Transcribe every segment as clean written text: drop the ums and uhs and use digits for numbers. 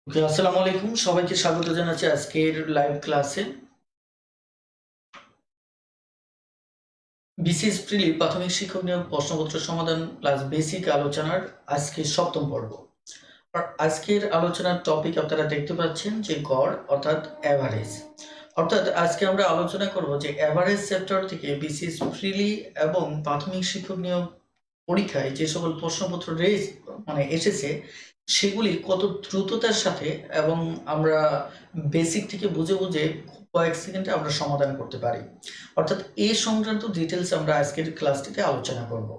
ওকে, আসসালামু আলাইকুম। সবাইকে স্বাগত জানাচ্ছি আজকের লাইভ ক্লাসে। বিসিএস প্রিলি প্রাথমিক শিক্ষক নিয়োগ প্রশ্নপত্র সমাধান প্লাস বেসিক আলোচনার আজকে সপ্তম পর্ব। আর আজকের আলোচনার টপিক আপনারা দেখতে পাচ্ছেন যে গড় অর্থাৎ অ্যাভারেজ। অর্থাৎ আজকে আমরা আলোচনা করব যে অ্যাভারেজ চ্যাপ্টার থেকে বিসিএস প্রিলি এবং প্রাথমিক শিক্ষক নিয়োগ পরীক্ষায় যে সকল প্রশ্নপত্র এসেছে সেগুলি কত দ্রুততার সাথে এবং আমরা বেসিক থেকে বুঝে বুঝে কয়েক সেকেন্ডে আমরা সমাধান করতে পারি। অর্থাৎ এই সংক্রান্ত ডিটেলস আমরা আজকের ক্লাসটিতে আলোচনা করব।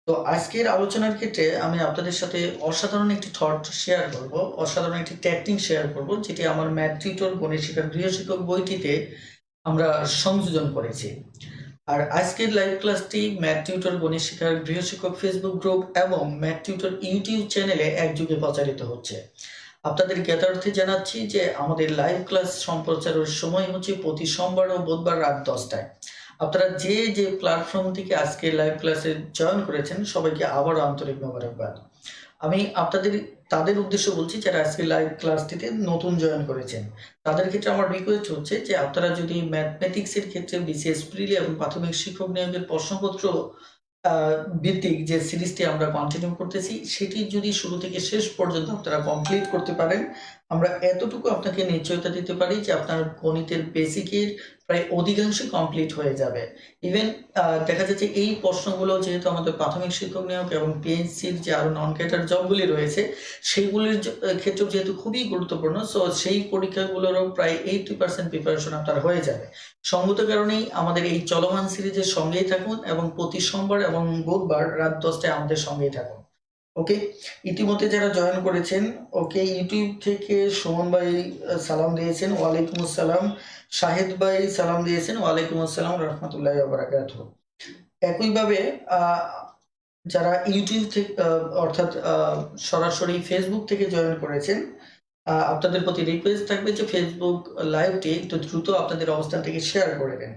তো আজকের আলোচনার ক্ষেত্রে আমি আপনাদের সাথে অসাধারণ একটি থট শেয়ার করব, অসাধারণ একটি টেকনিক শেয়ার করব, যেটি আমার ম্যাথ টিউটর গণিত শিক্ষক গৃহশিক্ষক বইটিতে আমরা সংযোজন করেছি। আর আজকের লাইভ ক্লাসটি ম্যাথ টিউটর গণিত শিক্ষার গৃহশিক্ষক ফেসবুক গ্রুপ এবং ম্যাথ টিউটর ইউটিউব চ্যানেলে একযোগে প্রচারিত হচ্ছে। আপনাদের জ্ঞাতার্থে জানাচ্ছি যে আমাদের লাইভ ক্লাস সম্প্রচারের সময় হচ্ছে প্রতি সোমবার ও বুধবার রাত 10টায়। আপনারা যে যে প্ল্যাটফর্ম থেকে আজকে লাইভ ক্লাসে জয়েন করেছেন সবাইকে আবারও আন্তরিক মোবারকবাদ। আমি তাদের উদ্দেশ্য বলছি যারা আজকে লাইভ ক্লাসটিতে নতুন জয়েন করেছেন। তাদের ক্ষেত্রে আমার রিকোয়েস্ট হচ্ছে যে আপনারা যদি ম্যাথমেটিক্সের ক্ষেত্রে বিসিএস প্রিলি এবং প্রাথমিক শিক্ষক নিয়োগের প্রশ্নপত্র ভিত্তিক যে সিরিজটি আমরা কন্টিনিউ করতেছি সেটি যদি শুরু থেকে শেষ পর্যন্ত আপনারা কমপ্লিট করতে পারেন, আমরা এতটুকু আপনাকে নিশ্চয়তা দিতে পারি যে আপনার গণিতের বেসিকের প্রায় অধিকাংশ কমপ্লিট হয়ে যাবে। ইভেন দেখা যাচ্ছে এই প্রশ্নগুলো যেহেতু আমাদের প্রাথমিক শিক্ষক নিয়োগ এবং পিএইচসির যে আরো নন ক্যাডার জবগুলি রয়েছে সেগুলির ক্ষেত্রেও যেহেতু খুবই গুরুত্বপূর্ণ, সো সেই পরীক্ষাগুলোরও প্রায় 80% প্রিপারেশন আপনার হয়ে যাবে। সঙ্গত কারণেই আমাদের এই চলমান সিরিজের সঙ্গেই থাকুন এবং প্রতি সোমবার এবং বুধবার রাত 10টায় আমাদের সঙ্গেই থাকুন। ওকে, ইতিমধ্যে যারা জয়েন করেছেন, ওকে, ইউটিউব থেকে সুমন ভাই সালাম দিয়েছেন, ওয়ালাইকুম আসসালাম। শাহিদ ভাই সালাম দিয়েছেন, ওয়ালাইকুম আসসালাম রহমতুল্লাহ বারাকাতুহু। একইভাবে যারা ইউটিউব থেকে অর্থাৎ সরাসরি ফেসবুক থেকে জয়েন করেছেন, আপনাদের প্রতি রিকোয়েস্ট থাকবে যে ফেসবুক লাইভটি একটু দ্রুত আপনাদের অবস্থান থেকে শেয়ার করে দেন,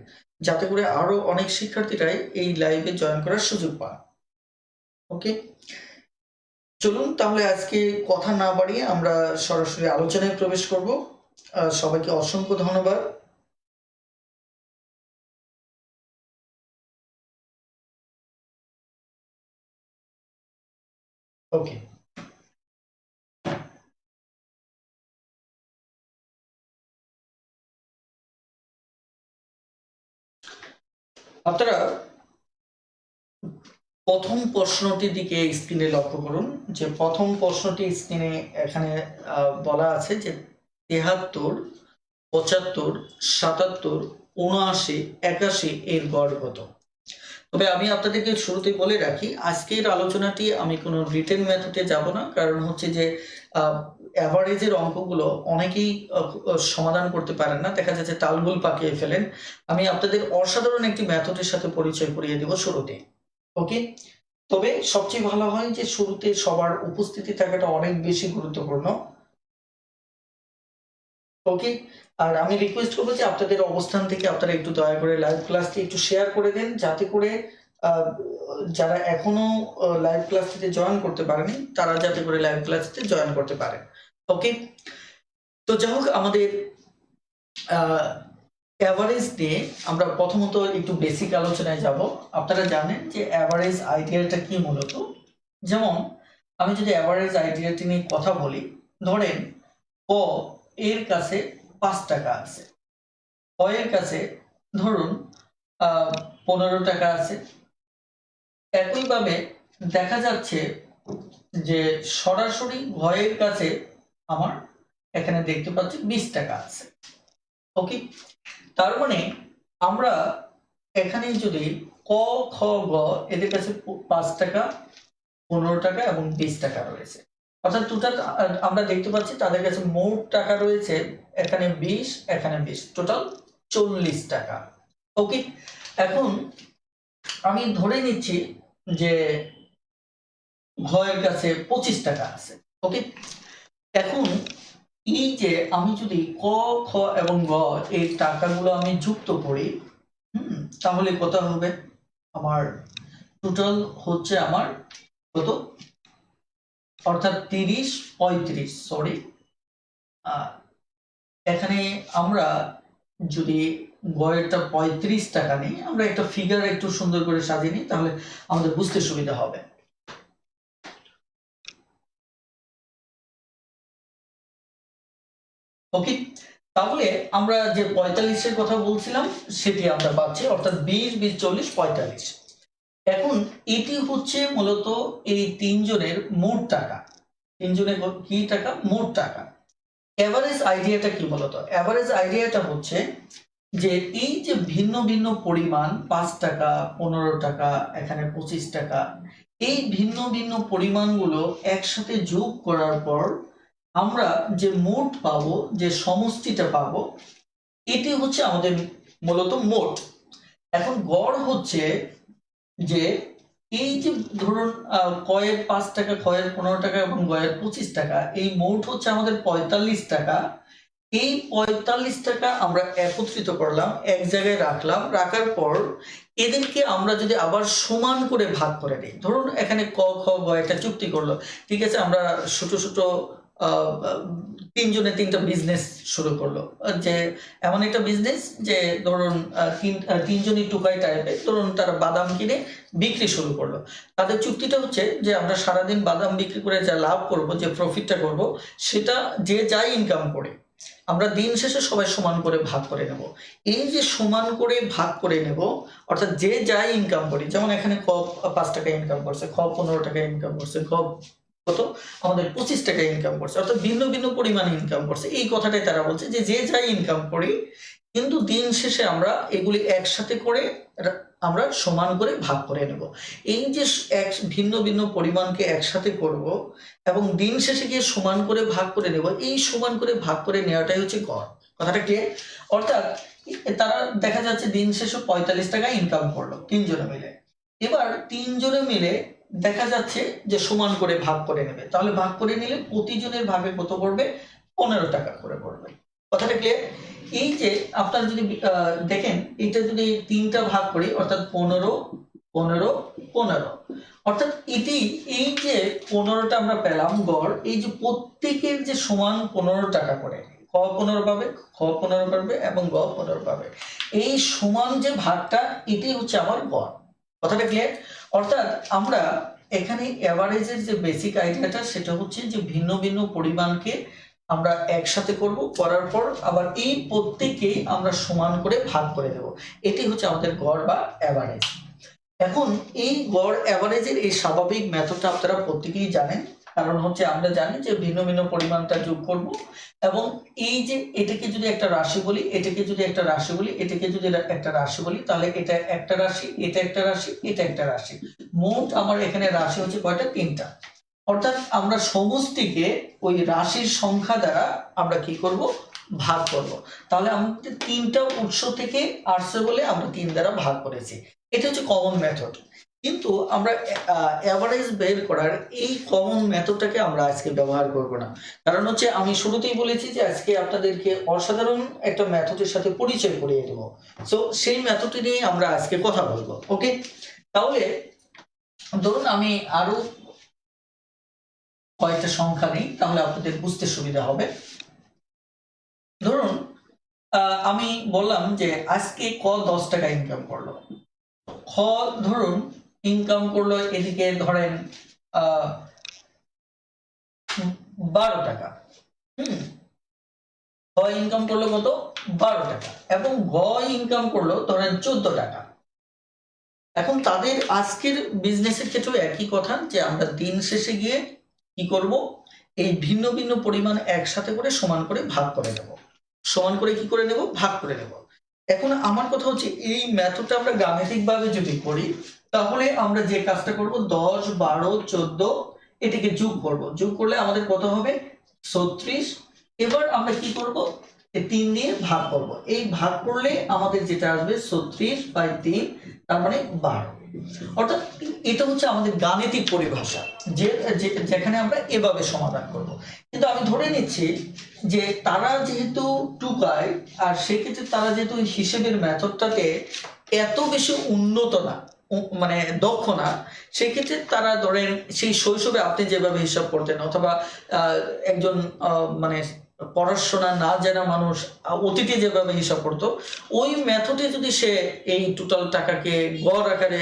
যাতে করে আরো অনেক শিক্ষার্থীরাই এই লাইভে জয়েন করার সুযোগ পান। ওকে, চলুন তাহলে আজকে কথা না বাড়িয়ে আমরা সরাসরি আলোচনায় প্রবেশ করব। সবাইকে অসংখ্য ধন্যবাদ। ওকে, আপনারা প্রথম প্রশ্নটির দিকে স্ক্রিনে লক্ষ্য করুন। যে প্রথম প্রশ্নটি স্ক্রিনে এখানে বলা আছে যে 73, 75, 77, 79, 81 এর গড় কত। তবে আমি আপনাদেরকে শুরুতেই বলে রাখি আজকের আলোচনাটি আমি কোনো রিটেন মেথডে যাব না, কারণ হচ্ছে যে অ্যাভারেজের অঙ্কগুলো অনেকেই সমাধান করতে পারেন না, দেখা যাচ্ছে তালগুল পাকিয়ে ফেলেন। আমি আপনাদের অসাধারণ একটি মেথডের সাথে পরিচয় করিয়ে দেব শুরুতে। ওকে, তবে সবচেয়ে ভালো হয় যে শুরুতে সবার উপস্থিতি থাকাটা অনেক বেশি গুরুত্বপূর্ণ। ওকে, আর আমি রিকোয়েস্ট করবো যে আপনাদের অবস্থান থেকে আপনারা একটু দয়া করে লাইভ ক্লাসটি একটু শেয়ার করে দেন, যাতে করে যারা এখনো লাইভ ক্লাসটিতে জয়েন করতে পারেনি তারা যাতে করে লাইভ ক্লাসটিতে জয়েন করতে পারে। ওকে, তো যাই হোক, আমাদের অ্যাভারেজ দিয়ে আমরা প্রথমত একটু বেসিক আলোচনায় যাব। আপনারা জানেন যে অ্যাভারেজ আইডিয়াটা কি মূলত। যেমন আমি যদি অ্যাভারেজ আইডিয়াটি নিয়ে কথা বলি, ধরেন ক এর কাছে 5 টাকা আছে, ক এর কাছে ধরুন 15 টাকা আছে। একইভাবে দেখা যাচ্ছে যে সরাসরি ঘয়ের কাছে আমার এখানে দেখতে পাচ্ছি 20 টাকা আছে। ওকে, তার মানে আমরা এখানে যদি ক খ গ এদের কাছে 5 টাকা, 15 টাকা এবং 20 টাকা রয়েছে, অর্থাৎ টোটাল আমরা দেখতে পাচ্ছি তাদের কাছে মোট টাকা রয়েছে এখানে 20, এখানে 20, টোটাল 40 টাকা। ওকে, এখন আমি ধরে নিচ্ছি যে ঘয়ের কাছে 25 টাকা আছে। ওকে, এখন এই যে আমি যদি ক খ এবং গ এই টাকাগুলো আমি যুক্ত করি, তাহলে কত হবে? আমার টোটাল হচ্ছে আমার কত, অর্থাৎ 30, 35, সরি আহ, এখানে আমরা যদি গড়েরটা 35 টাকা নিই, আমরা একটা ফিগার একটু সুন্দর করে সাজিয়ে নিই, তাহলে আমাদের বুঝতে সুবিধা হবে। ওকে, তাহলে আমরা যে 45-এর কথা বলছিলাম সেটি আমরা পাচ্ছি, অর্থাৎ 20, 20, 40, 45। এখন এটি হচ্ছে মূলত এই তিনজনের মোট টাকা। তিনজনের কি টাকা? মোট টাকা। এভারেজ আইডিয়াটা কি বলতো? এভারেজ আইডিয়াটা হচ্ছে যে এই যে ভিন্ন ভিন্ন পরিমাণ, 5 টাকা, 15 টাকা, এখানে 25 টাকা, এই ভিন্ন ভিন্ন পরিমাণগুলো একসাথে যোগ করার পর আমরা যে মোট পাবো, যে সমষ্টিটা পাবো, এটি হচ্ছে আমাদের মূলত মোট। এখন গড় হচ্ছে যে এই যে ধরুন কয়ের 5 টাকা, কয়ের 15 টাকা এবং গয়ের 25 টাকা, এই মোট হচ্ছে আমাদের 45 টাকা। এই 45 টাকা আমরা একত্রিত করলাম, এক জায়গায় রাখলাম, রাখার পর এদেরকে আমরা যদি আবার সমান করে ভাগ করে দিই, ধরুন এখানে ক খ গ একটা চুক্তি করলো, ঠিক আছে, আমরা ছোট ছোট তিনজনে তিনটা বিজনেস শুরু করলো, যে এমন একটা বিজনেস যে ধরুন তিনজনই টুকাই টাইপের, ধরুন তারা বাদাম কিনে বিক্রি শুরু করলো। তাদের চুক্তিটা হচ্ছে যে আমরা সারাদিন বাদাম বিক্রি করে যা লাভ করব, যে প্রফিটটা করব, সেটা যে যাই ইনকাম করে আমরা দিন শেষে সবাই সমান করে ভাগ করে নেব। এই যে সমান করে ভাগ করে নেব, অর্থাৎ যে যাই ইনকাম করি, যেমন এখানে ক 5 টাকা ইনকাম করছে, খ 15 টাকা ইনকাম করছে, খ কত আমাদের 25 টাকা ইনকাম করছে, অর্থাৎ ভিন্ন ভিন্ন পরিমাণে ইনকাম করছে, এই কথাটাই তারা বলছে যে যে যাই ইনকাম করি, কিন্তু দিন শেষে আমরা এগুলি একসাথে করে আমরা সমান করে ভাগ করে নেব। এই যে এক ভিন্ন ভিন্ন পরিমাণকে একসাথে করব এবং দিন শেষে গিয়ে সমান করে ভাগ করে নেব, এই সমান করে ভাগ করে নেওয়াটাই হচ্ছে গড়। কথাটা ক্লিয়ার? অর্থাৎ তারা দেখা যাচ্ছে দিন শেষে 45 টাকা ইনকাম করলো তিনজনে মিলে, এবার তিনজনে মিলে দেখা যাচ্ছে যে সমান করে ভাগ করে নেবে, তাহলে ভাগ করে নিলে প্রতিজনের ভাগে কত পড়বে? 15 টাকা করে পড়বে। কথাটা ক্লিয়ার? এই যে আপনারা যদি দেখেন, এটা যদি তিনটা ভাগ করি, অর্থাৎ 15, 15, 15, অর্থাৎ এটি এই যে 15টা আমরা পেলাম গড়, এই যে প্রত্যেকের যে সমান 15 টাকা করে, ক 15 পাবে, খ 15 পাবে এবং গ 15 পাবে, এই সমান যে ভাগটা, এটাই হচ্ছে আমার গড়। কথাটা ক্লিয়ার? অর্থাৎ আমরা এখানে এভারেজের যে বেসিক আইডিয়াটা, সেটা হচ্ছে যে ভিন্ন ভিন্ন পরিমাণকে আমরা একসাথে করব, করার পর আবার এই প্রত্যেককে আমরা সমান করে ভাগ করে দেব, এটি হচ্ছে আমাদের গড় বা এভারেজ। এখন এই গড় এভারেজের এই স্বাভাবিক মেথডটা আপনারা প্রত্যেকেই জানেন, কারণ হচ্ছে আমরা জানি যে ভিন্ন ভিন্ন পরিমাণটা যোগ করব এবং এই যে এটাকে যদি একটা রাশি বলি, এটাকে যদি একটা রাশি বলি, এটাকে যদি একটা রাশি বলি, তাহলে এটা একটা রাশি, এটা একটা রাশি, এটা একটা রাশি, মোট আমার এখানে রাশি হচ্ছে কয়টা? 3টা। অর্থাৎ আমরা সমষ্টিকে ওই রাশির সংখ্যা দ্বারা আমরা কি করব? ভাগ করব। তাহলে আমাদের 3টা উৎস থেকে আসছে বলে আমরা 3 দ্বারা ভাগ করেছি। এটা হচ্ছে কমন মেথড। কিন্তু আমরা এভারেজ বের করার এই কমন মেথডটাকে আমরা আজকে ব্যবহার করব না, কারণ হচ্ছে আমি শুরুতেই বলেছি যে আজকে আপনাদেরকে অসাধারণ একটা মেথডের সাথে পরিচয় করিয়ে দেব। সো সেই মেথডটি নিয়ে আমরা আজকে কথা বলবো। ওকে, তাহলে ধরুন আমি আরো কয়েকটা সংখ্যা নেই, তাহলে আপনাদের বুঝতে সুবিধা হবে। ধরুন আমি বললাম যে আজকে ক 10 টাকা ইনকাম করলো, খ ধরুন ইনকাম করলো এদিকে ধরেন 12 টাকা, খ ইনকাম করলো কত? 12 টাকা, এবং গ ইনকাম করলো ধরেন 14 টাকা। এখন তাদের আজকের বিজনেসের ক্ষেত্রে একই কথা, যে আমরা দিন শেষে গিয়ে কি করব? এই ভিন্ন ভিন্ন পরিমাণ একসাথে করে সমান করে ভাগ করে নেব, সমান করে কি করে নেব? ভাগ করে নেব। এখন আমার কথা হচ্ছে এই মেথডটা আমরা গাণিতিক ভাবে যদি করি, তাহলে আমরা যে কাজটা করব, 10, 12, 14 এটিকে যোগ করব, যোগ করলে আমাদের কত হবে? 36। এবার আমরা কি করব? 3 দিয়ে ভাগ করব, এই ভাগ করলে আমাদের যেটা আসবে 36/3, তার মানে 12। অর্থাৎ এটা হচ্ছে আমাদের গাণিতিক পরিভাষা, যেখানে আমরা এভাবে সমাধান করব। কিন্তু আমি ধরে নিচ্ছি যে তারা যেহেতু টুকায়, আর সেক্ষেত্রে তারা যেহেতু হিসেবের মেথডটাতে এত বেশি উন্নত না, মানে দক্ষ না, সেক্ষেত্রে তারা ধরেন সেই শৈশবে আপনি যেভাবে হিসাব করতেন, অথবা একজন মানে পড়াশোনা না জানা মানুষ অতীতে যেভাবে হিসাব করতো, ওই মেথডে যদি সে এই টোটাল টাকাকে গড় আকারে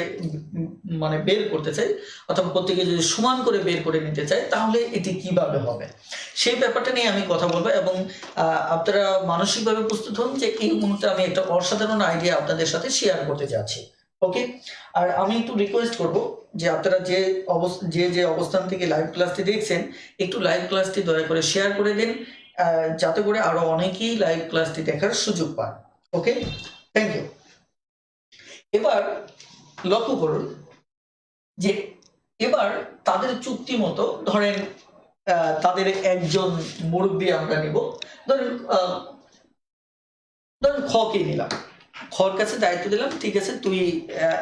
মানে বের করতে চায় অথবা প্রত্যেকে যদি সমান করে বের করে নিতে চায়, তাহলে এটি কিভাবে হবে সেই ব্যাপারটা নিয়ে আমি কথা বলবো। এবং আপনারা মানসিকভাবে প্রস্তুত হন যে এই মুহূর্তে আমি একটা অসাধারণ আইডিয়া আপনাদের সাথে শেয়ার করতে যাচ্ছি। ওকে, আর আমি একটু রিকোয়েস্ট করব যে আপনারা যে অবস্থান থেকে লাইভ ক্লাসটি দেখছেন, একটু লাইভ ক্লাসটি দয়া করে শেয়ার করে দিন, যাতে করে আরো অনেকেই লাইভ ক্লাসটি দেখার সুযোগ পান। ওকে, থ্যাংক ইউ। এবার লক্ষ্য করুন যে এবার তাদের চুক্তি মতো ধরেন তাদের একজন মুরব্বী আমরা নিব, ধরেন খকে নিলাম, খর কাছে দায়িত্ব দিলাম, ঠিক আছে তুই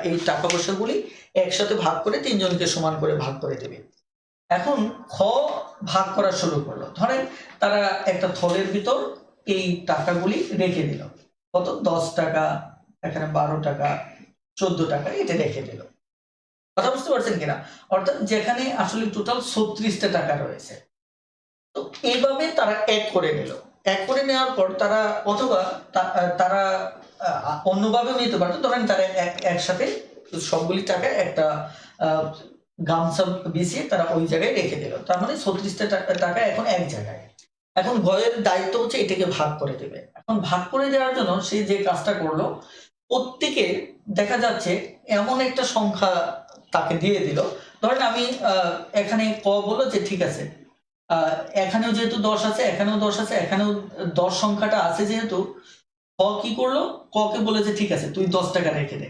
এই টাকা পয়সাগুলি একসাথে ভাগ করে তিনজনকে সমান করে ভাগ করে দেবে। এখন খ ভাগ করা শুরু করলো, ধরেন তারা একটা থলের ভিতর এই টাকাগুলি রেখে দিল, কত 10 টাকা, এখানে 12 টাকা, 14 টাকা, এটা রেখে দিল। কথা বুঝতে পারছেন কিনা? অর্থাৎ যেখানে আসলে টোটাল 36টা টাকা রয়েছে। তো এইভাবে তারা এক করে নিল। এক করে নেওয়ার পর তারা অথবা তারা অন্যভাবেও নিতে পারতো, ধরেন তারা একসাথে সবগুলি টাকা একটা গামছা বিছিয়ে তারা ওই জায়গায় রেখে দিল। তার মানে 36টা টাকা এখন এক জায়গায়। এখন গয়ের দায়িত্ব হচ্ছে এটাকে ভাগ করে দেবে। এখন ভাগ করে দেওয়ার জন্য সে যে কাজটা করলো, প্রত্যেকে দেখা যাচ্ছে এমন একটা সংখ্যা তাকে দিয়ে দিল। ধরেন আমি এখানে ক বললো যে ঠিক আছে, এখানেও যেহেতু 10 আছে, এখানেও 10 আছে, এখানেও 10 সংখ্যাটা আছে, যেহেতু ক কি করলো, ক কে বলেছে ঠিক আছে তুই 10 টাকা রেখে দে,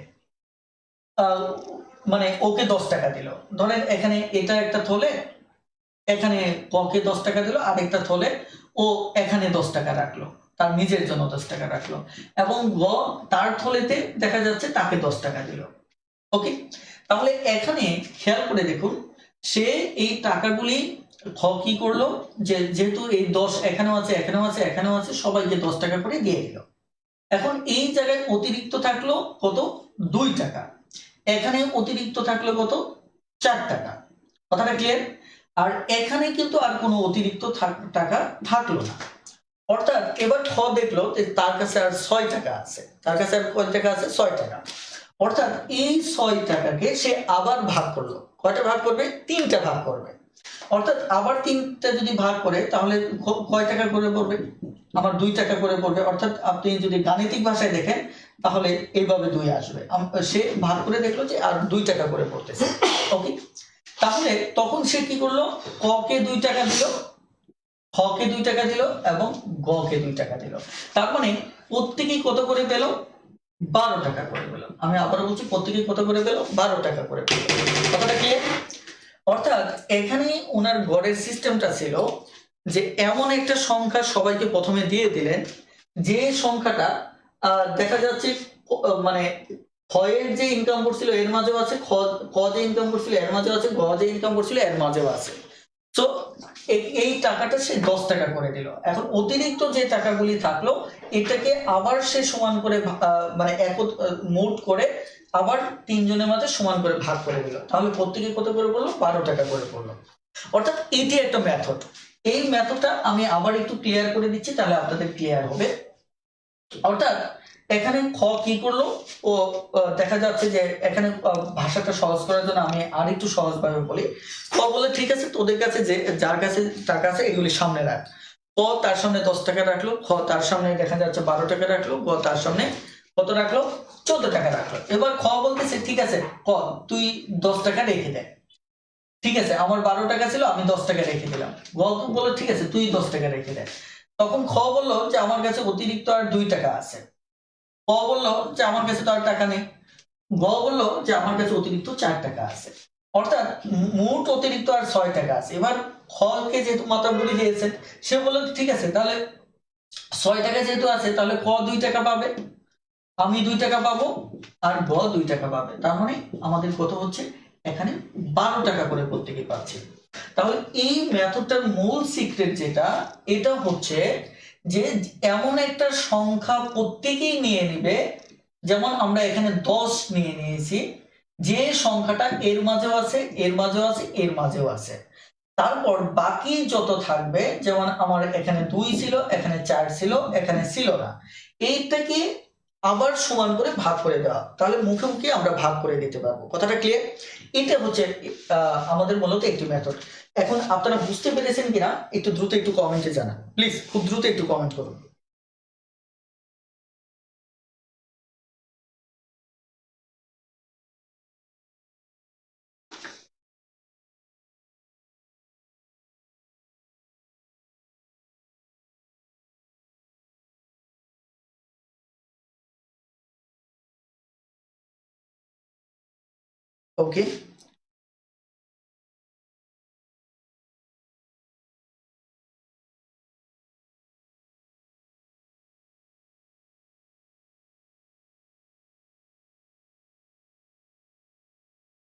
মানে ওকে 10 টাকা দিল। ধরেন এখানে এটা একটা থলে, এখানে ককে 10 টাকা দিল, আর একটা থলে ও এখানে 10 টাকা রাখলো, তার নিজের জন্য 10 টাকা রাখলো, এবং গ তার থলেতে দেখা যাচ্ছে তাকে 10 টাকা দিল। ওকে, তাহলে এখানে খেয়াল করে দেখুন, সে এই টাকাগুলি খ কি করলো, যে যেহেতু এই 10 এখানেও আছে, এখানেও আছে, এখানেও আছে, সবাইকে 10 টাকা করে দিয়ে দিল। এখন এই জায়গায় অতিরিক্ত থাকলো কত, 2 টাকা, এখানে অতিরিক্ত থাকলো কত, 4 টাকা। কথাটা ক্লিয়ার? আর এখানে কিন্তু আর কোনো অতিরিক্ত টাকা থাকলো না। অর্থাৎ এবার খ দেখলো যে তার কাছে আর 6 টাকা আছে, তার কাছে আর কয় টাকা আছে, 6 টাকা। অর্থাৎ এই 6 টাকাকে সে আবার ভাগ করলো। কয়টা ভাগ করবে, 3টা ভাগ করবে। অর্থাৎ আবার 3টা যদি ভাগ করে তাহলে কয় টাকা করে পড়বে, আমার 2 টাকা করে পড়বে। অর্থাৎ আপনি যদি গাণিতিক ভাষায় দেখেন তাহলে এইভাবে 2 আসবে। সে ভাগ করে দেখলো যে আর 2 টাকা করে পড়তেছে। ওকে, তাহলে তখন সে কি করলো, ক কে 2 টাকা দিল, খ কে 2 টাকা দিল, এবং গ কে 2 টাকা দিল। তার মানে প্রত্যেকেই কত করে পেল, 12 টাকা করে পেল। আমি আবারও বলছি, প্রত্যেকেই কত করে পেল, 12 টাকা করে পেল। কথাটা ক্লিয়ার? অর্থাৎ এখানে ওনার গড়ের সিস্টেমটা ছিল যে এমন একটা সংখ্যা সবাইকে প্রথমে দিয়ে দিলেন, যে সংখ্যাটা দেখা যাচ্ছে মানে ক্ষয়ের যে ইনকাম করছিল এর মাঝেও আছে, ক যে ইনকাম করছিল এর মাঝেও আছে, গ যে ইনকাম করছিল এর মাঝেও আছে। তো এই টাকাটা সে 10 টাকা করে দিল। এখন অতিরিক্ত যে টাকাগুলি থাকলো এটাকে আবার সে সমান করে মানে মোট করে আবার তিনজনের মাঝে সমান করে ভাগ করে দিল। তাহলে প্রত্যেকে কত করে পড়লো, 12 টাকা করে পড়লো। অর্থাৎ এটি একটা মেথড। এই মেথডটা আমি আবার একটু ক্লিয়ার করে দিচ্ছি, তাহলে আপনাদের ক্লিয়ার হবে। অর্থাৎ এখানে খ কি করলো, ও দেখা যাচ্ছে যে এখানে ভাষাটা সহজ করার জন্য আমি আর একটু সহজভাবে বলি। খ বলে ঠিক আছে তোদের কাছে যে যার কাছে টাকা আছে এগুলি সামনে রাখ। ক তার সামনে 10 টাকা রাখলো, খ তার সামনে দেখা যাচ্ছে 12 টাকা রাখলো, গ তার সামনে কত রাখলো, 14 টাকা রাখলো। এবার খ বলতেছে ঠিক আছে ক তুই 10 টাকা রেখে দে। ঠিক আছে, আমার 12 টাকা ছিল, আমি 10 টাকা রেখে দিলাম। গ বললো ঠিক আছে তুই 10 টাকা রেখে দে। তখন খ বললো যে আমার কাছে অতিরিক্ত আর 2 টাকা আছে। ক বললো যে আমার কাছে তো আর টাকা নেই। গ বললো যে আমার কাছে অতিরিক্ত 4 টাকা আছে। অর্থাৎ মোট অতিরিক্ত আর 6 টাকা আছে। এবার খ কে যেহেতু মাতাব্বরি দিয়েছেন, সে বললো ঠিক আছে তাহলে 6 টাকা যেহেতু আছে তাহলে ক 2 টাকা পাবে, আমি 2 টাকা পাবো, আর গ 2 টাকা পাবে। তার মানে আমাদের কত হচ্ছে, এখানে 12 টাকা করে প্রত্যেকে পাচ্ছে। তাহলে এই মেথডটার মূল সিক্রেট যেটা, এটা হচ্ছে যে এমন একটা সংখ্যা প্রত্যেকেই নিয়ে নিবে, যেমন আমরা এখানে 10 নিয়ে নিয়েছি, যে সংখ্যাটা এর মাঝেও আছে, এর মাঝেও আছে, এর মাঝেও আছে। তারপর বাকি যত থাকবে, যেমন আমার এখানে 2 ছিল, এখানে 4 ছিল, এখানে ছিল না, এইটাকে আবার সমান করে ভাগ করে দেওয়া, তাহলে মুখে মুখে আমরা ভাগ করে দিতে পারবো। কথাটা ক্লিয়ার? এটা হচ্ছে আমাদের মূলত একটি মেথড। এখন আপনারা বুঝতে পেরেছেন কিনা একটু দ্রুত একটু কমেন্টে জানান প্লিজ, খুব দ্রুত একটু কমেন্ট করুন। ওকে,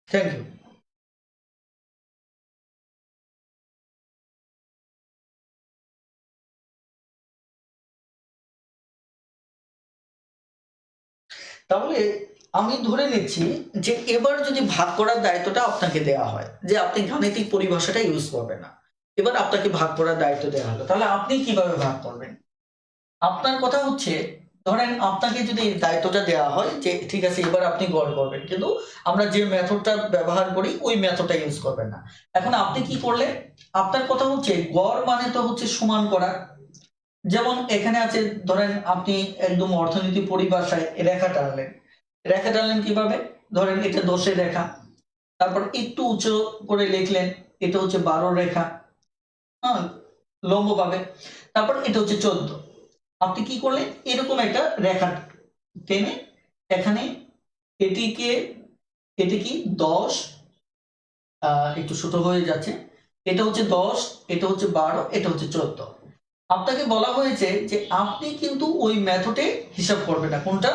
থ্যাংক ইউ। তাহলে আমি ধরে নিচ্ছি যে এবার যদি ভাগ করার দায়িত্বটা আপনাকে দেওয়া হয়, যে আপনি গাণিতিক পরিভাষাটা ইউজ করবেন না, এবার আপনাকে ভাগ করার দায়িত্ব দেওয়া হলো, তাহলে আপনি কিভাবে ভাগ করবেন? আপনার কথা হচ্ছে, ধরেন আপনাকে যদি এই দায়িত্বটা দেওয়া হয় যে ঠিক আছে এবার আপনি গড় করবেন, কিন্তু আমরা যে মেথডটা ব্যবহার করি ওই মেথডটা ইউজ করবেন না। এখন আপনি কি করলেন? আপনার কথা হচ্ছে গড় মানে তো হচ্ছে সমান করা। যেমন এখানে আছে, ধরেন আপনি একদম অর্থনীতি পরিভাষায় রেখা টানলেন। রেখা টানলেন কিভাবে? ধরেন এটা 10-এর রেখা, তারপর একটু উঁচু করে লিখলেন, এটা হচ্ছে 12 রেখা, হ্যাঁ, লম্ব পাবে। তারপর এটা হচ্ছে 14। আপনি কি করলেন? এরকম একটা রেখা টেনে এখানে এটিকে, এটি কি 10, একটু ছোট হয়ে যাচ্ছে, এটা হচ্ছে 10, এটা হচ্ছে 12, এটা হচ্ছে 14। আপনাকে বলা হয়েছে যে আপনি কিন্তু ওই মেথডে হিসাব করবেন না, কোনটা?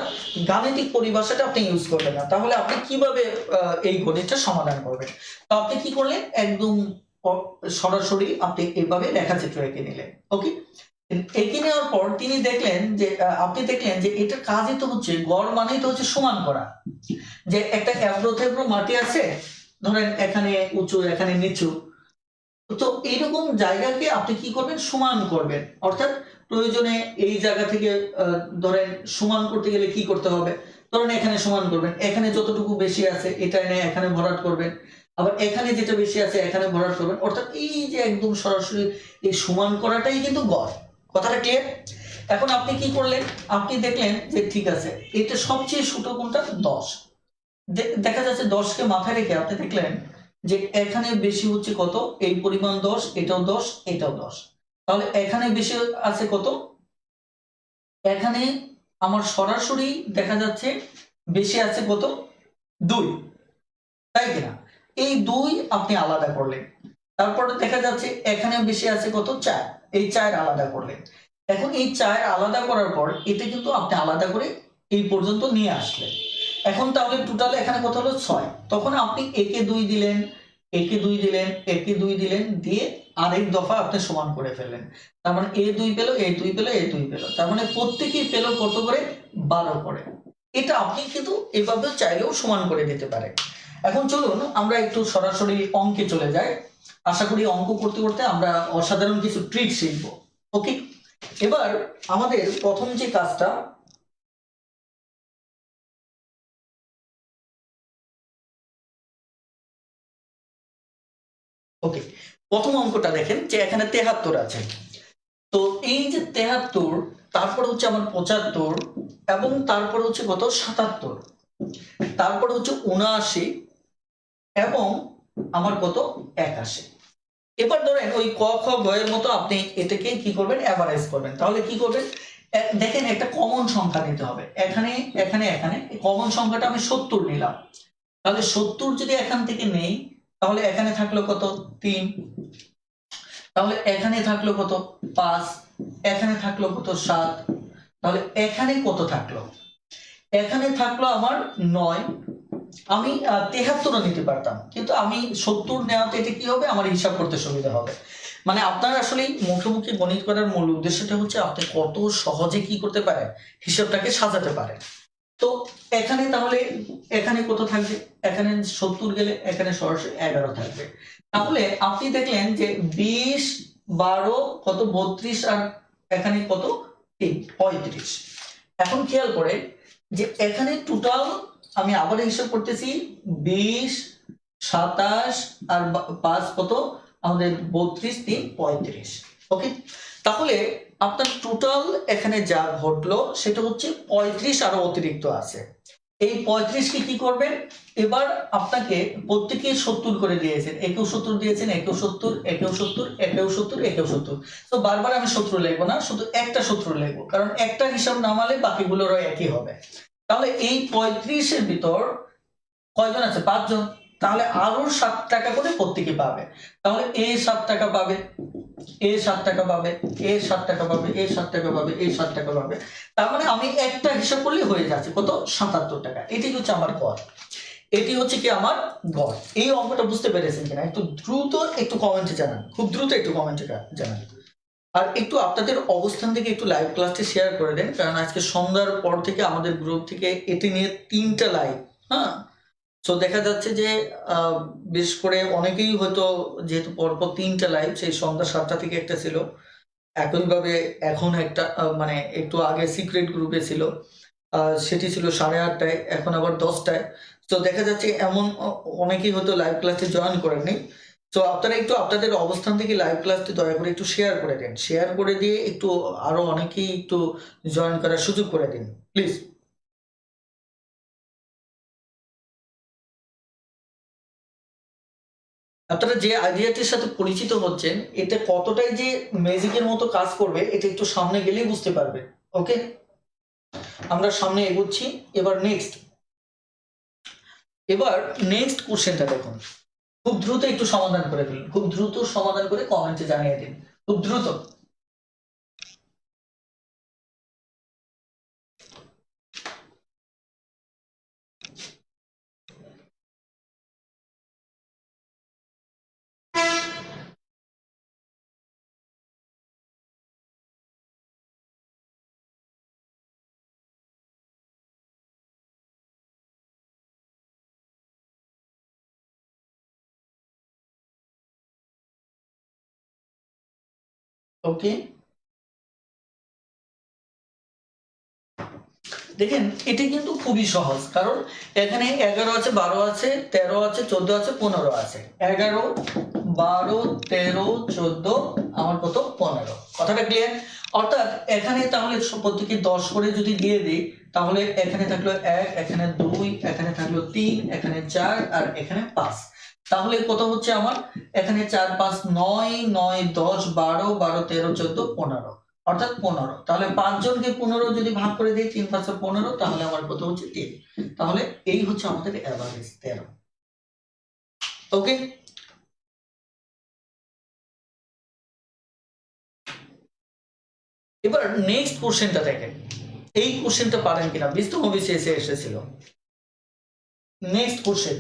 গাণিতিক পরিভাষাটা আপনি ইউজ করবেন না। তাহলে আপনি কিভাবে এই গণিতটা সমাধান করবেন? তো আপনি কি করলেন? একদম সরাসরি আপনি এইভাবে রেখাচিত্র এঁকে নিলেন। ওকে, এঁকে নেওয়ার পর তিনি দেখলেন যে আপনি দেখলেন যে এটার কাজই তো হচ্ছে গড় মানেই তো হচ্ছে সমান করা। যে একটা এবড়ো থেবড়ো মাটি আছে, ধরেন এখানে উঁচু এখানে নিচু, তো এইরকম জায়গাকে আপনি কি করবেন? সমান করবেন। অর্থাৎ প্রয়োজনে এই জায়গা থেকে ধরেন সমান করতে গেলে কি করতে হবে? ধরেন এখানে সমান করবেন, এখানে যতটুকু বেশি আছে এটা এনে এখানে ভরাট করবেন, আবার এখানে যেটা বেশি আছে এখানে ভরাট করবেন। অর্থাৎ এই যে একদম সরাসরি এই সমান করাটাই কিন্তু গড়। কথাটা ক্লিয়ার? এখন আপনি কি করলেন? আপনি দেখলেন যে ঠিক আছে এটা সবচেয়ে ছোট কোনটা? 10। দেখা যাচ্ছে 10কে মাথায় রেখে আপনি দেখলেন যে এখানে বেশি হচ্ছে কত? এই পরিমাণ 10, এটাও 10, এটাও 10। তাহলে এখানে বেশি আছে কত? এখানে আমার সরাসরি দেখা যাচ্ছে বেশি আছে কত? 2, তাই কিনা? এই 2 আপনি আলাদা করলেন। তারপরে দেখা যাচ্ছে এখানে বেশি আছে কত? 4, এই 4 আলাদা করলেন। এখন এই 4 আলাদা করার পর এটা কিন্তু আপনি আলাদা করে এই পর্যন্ত নিয়ে আসলেন। এখন তাহলে টোটাল এখানে কত হলো? 6। তখন আপনি একে 2 দিলেন, একে 2 দিলেন, একে 2 দিলেন, দিয়ে আরেক দফা আপনি সমান করে ফেললেন। তার মানে এ 2 পেল, এ 2 পেল, এ 2 পেল, তার মানে প্রত্যেকেই পেল কত করে? 12 করে। এটা আপনি কিন্তু এভাবে চাইলেও সমান করে দিতে পারেন। এখন চলুন আমরা একটু সরাসরি অঙ্কে চলে যাই। আশা করি অঙ্ক করতে করতে আমরা অসাধারণ কিছু ট্রিক শিখব। ওকে, এবার আমাদের প্রথম যে কাজটা, ওকে, প্রথম অঙ্কটা দেখেন যে এখানে 73 আছে। তো এই যে 73, তারপর হচ্ছে আমার 75, এবং তারপর হচ্ছে কত? 77, তারপর হচ্ছে 79, এবং আমার কত? 81। এবার ধরেন ওই ক খ বইয়ের মতো আপনি এটাকে কি করবেন? এভারেজ করবেন। তাহলে কি করবেন? দেখেন একটা কমন সংখ্যা নিতে হবে। এখানে এখানে এখানে কমন সংখ্যাটা আমি 70 নিলাম। তাহলে 70 যদি এখান থেকে নেই, তাহলে এখানে থাকলো কত? 3। তাহলে এখানে থাকলো কত? 5। এখানে থাকলো কত? 7। তাহলে এখানে কত থাকলো? এখানে থাকলো আমার 9। আমি 73ও নিতে পারতাম, কিন্তু আমি 70 নেওয়াতে এটা কি হবে? আমার হিসাব করতে সুবিধা হবে। মানে আপনার আসলে মুখোমুখি গণিত করার মূল উদ্দেশ্যটা হচ্ছে আপনি কত সহজে কি করতে পারেন? হিসাবটাকে সাজাতে পারেন। তো এখানে তাহলে এখানে কত থাকবে? এখানে 70 গেলে এখানে সরাসরি 11 থাকবে। তাহলে আপনি দেখলেন যে 20, 12 কত 32 আর এখানে কত 35। এখন খেয়াল করে যে এখানে টোটাল আমি আবার হিসাব করতেছি 20, 27 আর 5 কত আমাদের 32, 3, 35। ওকে, তাহলে আপনার টোটাল এখানে যা ঘটলো সেটা হচ্ছে 35 আরো অতিরিক্ত আছে। এই 35কে কি করবেন, এবার আপনাকে প্রত্যেকে 70 করে দিয়েছেন, একেও 70 দিয়েছেন, একেও 70, একেও 70, একেও 70, একেও 70। তো বারবার আমি 70 লিখবো না, শুধু একটা 70 লিখবো, কারণ একটা হিসাব নামালে বাকিগুলোরও একই হবে। তাহলে এই 35-এর ভিতর কয়জন আছে, 5 জন। তাহলে আরো 7 টাকা করে প্রত্যেকে পাবে। তাহলে এ 7 টাকা পাবে, এ 7 টাকা পাবে, এ 7 টাকা পাবে, এ 7 টাকা পাবে, এ 7 টাকা পাবে। তার মানে আমি একটা হিসাব করলে হয়ে যাচ্ছে কত, 77 টাকা। এটি হচ্ছে আমার গড়, এটি হচ্ছে কি আমার গড়। এই অঙ্কটা বুঝতে পেরেছেন কিনা একটু দ্রুত একটু কমেন্টে জানান, খুব দ্রুত একটু কমেন্টে জানান। আর একটু আপনাদের অবস্থান থেকে একটু লাইভ ক্লাসটি শেয়ার করে দেন, কারণ আজকে সন্ধ্যার পর থেকে আমাদের গ্রুপ থেকে এটি নিয়ে 3টা লাইভ। হ্যাঁ, তো দেখা যাচ্ছে যে বিশেষ করে অনেকেই হয়তো, যেহেতু পরপর 3টা লাইভ, সেই সন্ধ্যা 7টা থেকে একটা ছিল, একইভাবে এখন একটা মানে একটু আগে সিক্রেট গ্রুপে ছিল, সেটি ছিল 8:30টায়, এখন আবার 10টায়। তো দেখা যাচ্ছে এমন অনেকেই হয়তো লাইভ ক্লাসে জয়েন করেননি। তো আপনারা একটু আপনাদের অবস্থান থেকে লাইভ ক্লাসটি দয়া করে একটু শেয়ার করে দেন, শেয়ার করে দিয়ে একটু আরো অনেকেই একটু জয়েন করার সুযোগ করে দিন প্লিজ। আপনারা যে আইডিয়াটির সাথে পরিচিত হচ্ছেন, এটা কতটাই যে ম্যাজিকের মতো কাজ করবে এটা একটু সামনে গেলেই বুঝতে পারবে। ওকে, আমরা সামনে এগোচ্ছি। এবার নেক্সট কোশ্চেনটা দেখুন, খুব দ্রুত একটু সমাধান করে ফেলুন, খুব দ্রুত সমাধান করে কমেন্টে জানিয়ে দিন, খুব দ্রুত। ওকে, দেখেন এটি কিন্তু খুবই সহজ, কারণ এখানে 11 আছে, 12 আছে, 13 আছে, 14 আছে, 15 আছে। 11, 12, 13, 14, আমার কত 15। কথাটা ক্লিয়ার? অর্থাৎ এখানে তাহলে প্রত্যেকে 10 করে যদি দিয়ে দিই, তাহলে এখানে থাকলো 1, এখানে 2, এখানে থাকলো 3, এখানে 4 আর এখানে 5। তাহলে কত হচ্ছে আমার, এখানে 4, 5, 9, 9, 10, 12, 12, 13, 14, 15, অর্থাৎ 15। তাহলে 5 জনকে 15 যদি ভাগ করে দিই, 3 5 15, তাহলে আমার কত হচ্ছে 3। তাহলে এই হচ্ছে আমাদের এভারেজ 13। ওকে, এবার নেক্সট কোশ্চেনটা দেখেন, এই কোশ্চেনটা পারেন কিনা, বিস্তম বিসিএস এসেছিল। নেক্সট কোশ্চেন,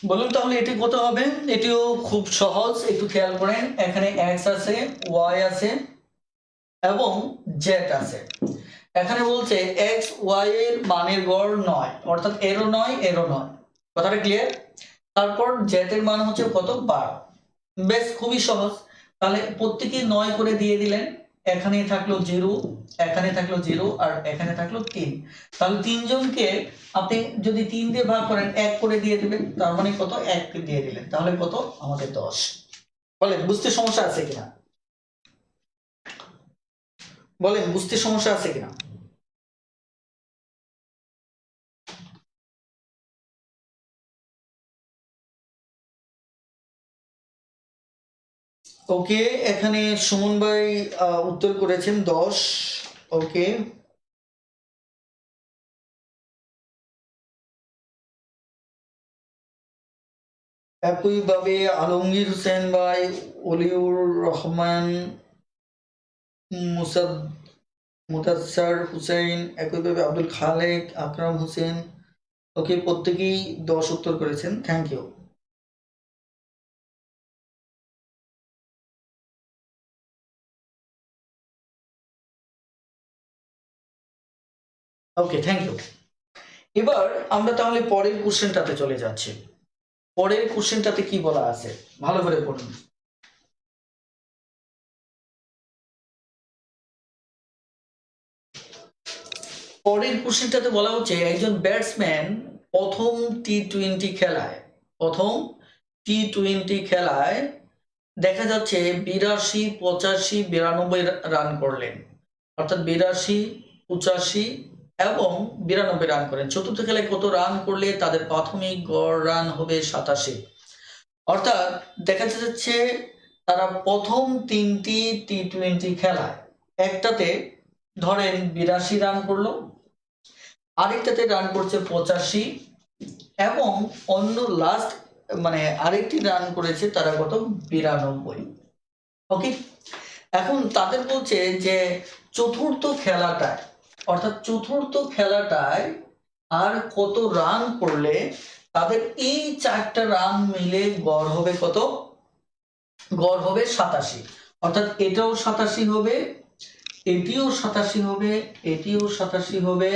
বলুন তাহলে এটি কত হবে। এটিও খুব সহজ, একটু খেয়াল করেন, এখানে এক্স আছে, ওয়াই আছে এবং জেড আছে। এখানে বলছে এক্স ওয়াই এর মানের গড় 9, অর্থাৎ এরও 9, এরও 9। কথাটা ক্লিয়ার? তারপর জেড এর মান হচ্ছে কত, 12। বেশ খুবই সহজ। তাহলে প্রত্যেকে 9 করে দিয়ে দিলেন, এখানে থাকলো 0, এখানে থাকলো 0 আর এখানে থাকলো 3। তাহলে 3 জনকে আপনি যদি 3 দিয়ে ভাগ করেন, 1 করে দিয়ে দিবেন, তার মানে কত, 1 দিয়ে দিলেন, তাহলে কত আমাদের 10। বলেন বুঝতে সমস্যা আছে কিনা, বলেন বুঝতে সমস্যা আছে কিনা। ওকে, এখানে সুমন ভাই উত্তর করেছেন 10। ওকে, একইভাবে আলমগীর হোসেন ভাই, অলিউর রহমান, মুসাদ মুদাচ্ছার হুসাইন, একইভাবে আব্দুল খালেক, আকরাম হোসেন। ওকে, প্রত্যেকেই 10 উত্তর করেছেন, thank you. Okay, thank you. এবার আমরা তাহলে পরের কোশ্চেনটাতে চলে যাচ্ছি। পরের কোশ্চেনটাতে কি বলা আছে ভালো করে পড়ুন। পরের কোশ্চেনটাতে বলা হচ্ছে একজন ব্যাটসম্যান প্রথম টি টোয়েন্টি খেলায় দেখা যাচ্ছে 82, 85, 92 রান করলেন, অর্থাৎ 82, 85 এবং 92 রান করেন। চতুর্থ খেলায় কত রান করলে তাদের প্রাথমিক গড় রান হবে 87। অর্থাৎ দেখা যাচ্ছে তারা প্রথম 3টি টি-20 খেলায় একটাতে ধরেন 82 রান করলো, আরেকটাতে রান করছে 85 এবং অন্য লাস্ট মানে আরেকটি রান করেছে তারা কত 92। ওকে, এখন তাদের বলছে যে চতুর্থ খেলাটায়, অর্থাৎ চতুর্থ খেলাটায় আর কত রান করলে তাদের এই 4টা রান মিলে গড় হবে কত? গড় হবে 87। অর্থাৎ এটাও 87 হবে, এটিও 87 হবে, এটিও 87 হবে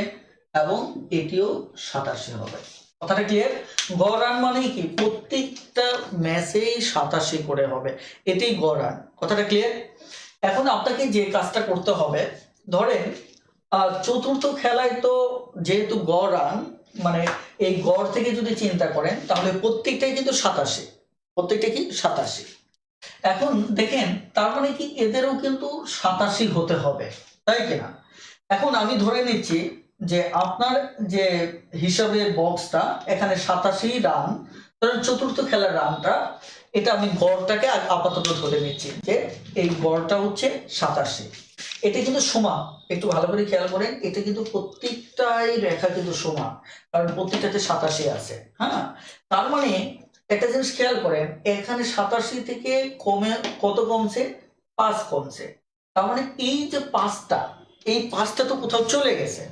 এবং এটিও 87 হবে। কথাটা ক্লিয়ার? গড় রান মানে কি প্রত্যেকটা ম্যাচেই 87 করে হবে, এটাই গড় রান। কথাটা ক্লিয়ার? এখন আপনাকে যে কাজটা করতে হবে, ধরেন চতুর্থ খেলায় তো যেহেতু গড় রান মানে এই গড় থেকে যদি চিন্তা করেন তাহলে প্রত্যেকটাই কিন্তু 87, প্রত্যেকটা কি 87। এখন দেখেন তার মানে কি এদেরও কিন্তু 87 হতে হবে, তাই কিনা? এখন আমি ধরে নিচ্ছি যে আপনার যে হিসাবে বক্সটা এখানে 87 রান, ধরেন চতুর্থ খেলার রানটা, এটা আমি গড়টাকে আপাতত ধরে নিচ্ছি যে এই গড়টা হচ্ছে 87। এটা কিন্তু সমান, একটু ভালো করে খেয়াল করেন, এটা কিন্তু প্রত্যেকটাই রেখা কিন্তু সমান, কারণ প্রত্যেকটাতে 87 আছে। হ্যাঁ, তার মানে একটা জিনিস খেয়াল করেন, এখানে 87 থেকে কমে কত কমছে? 5 কমছে। তার মানে এই যে 5টা, এই 5টা তো কোথাও চলে গেছে।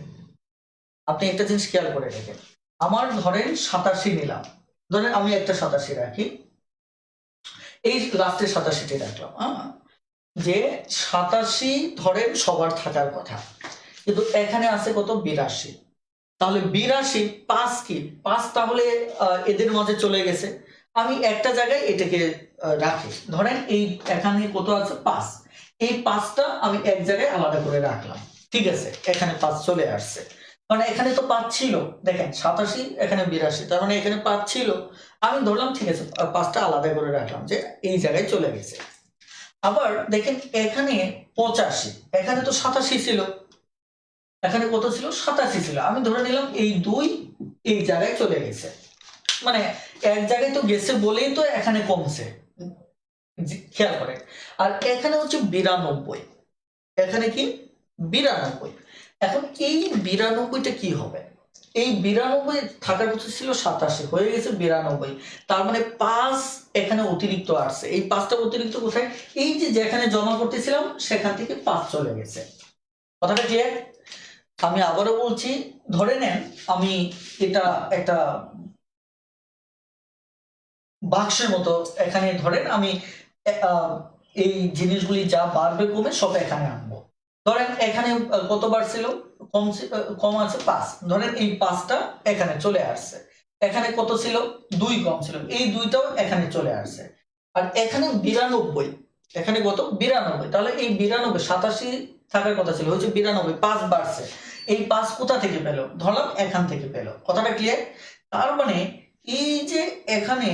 আপনি একটা জিনিস খেয়াল করে দেখেন, আমার ধরেন 87 নিলাম, ধরেন আমি একটা 87 রাখি, এই লাস্টে 87টি রাখলাম। যে 87 ধরেন সবার থাকার কথা, কিন্তু এখানে আছে কত 82। তাহলে 82 5 কি 5 তাহলে এদের মাঝে চলে গেছে। আমি একটা জায়গায় এটাকে রাখি, ধরেন এই এখানে কত আছে 5, এই 5টা আমি এক জায়গায় আলাদা করে রাখলাম, ঠিক আছে? এখানে 5 চলে আসছে, মানে এখানে তো 5 ছিল, দেখেন 87 এখানে 82, তার মানে এখানে 5 ছিল, আমি ধরলাম ঠিক আছে 5টা আলাদা করে রাখলাম যে এই জায়গায় চলে গেছে। আবার দেখেন এখানে 85, এখানে তো 87 ছিল, এখানে কত ছিল 87 ছিল, আমি ধরে নিলাম এই 2 এই জায়গায় চলে গেছে, মানে এক জায়গায় তো গেছে বলেই তো এখানে কমছে। খেয়াল করেন, আর এখানে হচ্ছে 92, এখানে কি 92। এখন এই 92টা কি হবে? এই 92 থাকার কথা ছিল 87, হয়ে গেছে 92, তার মানে 5 এখানে অতিরিক্ত আসছে। এই 5টা অতিরিক্ত কোথায়? এই যে যেখানে জমা করতেছিলাম সেখান থেকে 5 চলে গেছে। কথাটা ক্লিয়ার? আমি আবারও বলছি, ধরে নেন আমি এটা একটা বাক্সের মতো, এখানে ধরেন আমি এই জিনিসগুলি যা বাড়বে কমে সব এখানে আনবো। ধরেন এখানে কতবার ছিল? কম কম আছে 5, ধরেন এই 5টা এখানে চলে আসছে। এখানে কত ছিল? 2 কম ছিল, এই 2টাও এখানে চলে আসছে। আর এখানে 92, এখানে কত 92, তাহলে এই 92 87 থাকার কথা ছিল, হচ্ছে 92, 5 বাড়ছে। এই 5 কোথা থেকে পেল? ধরলাম এখান থেকে পেল। কথাটা ক্লিয়ার? তার মানে এই যে এখানে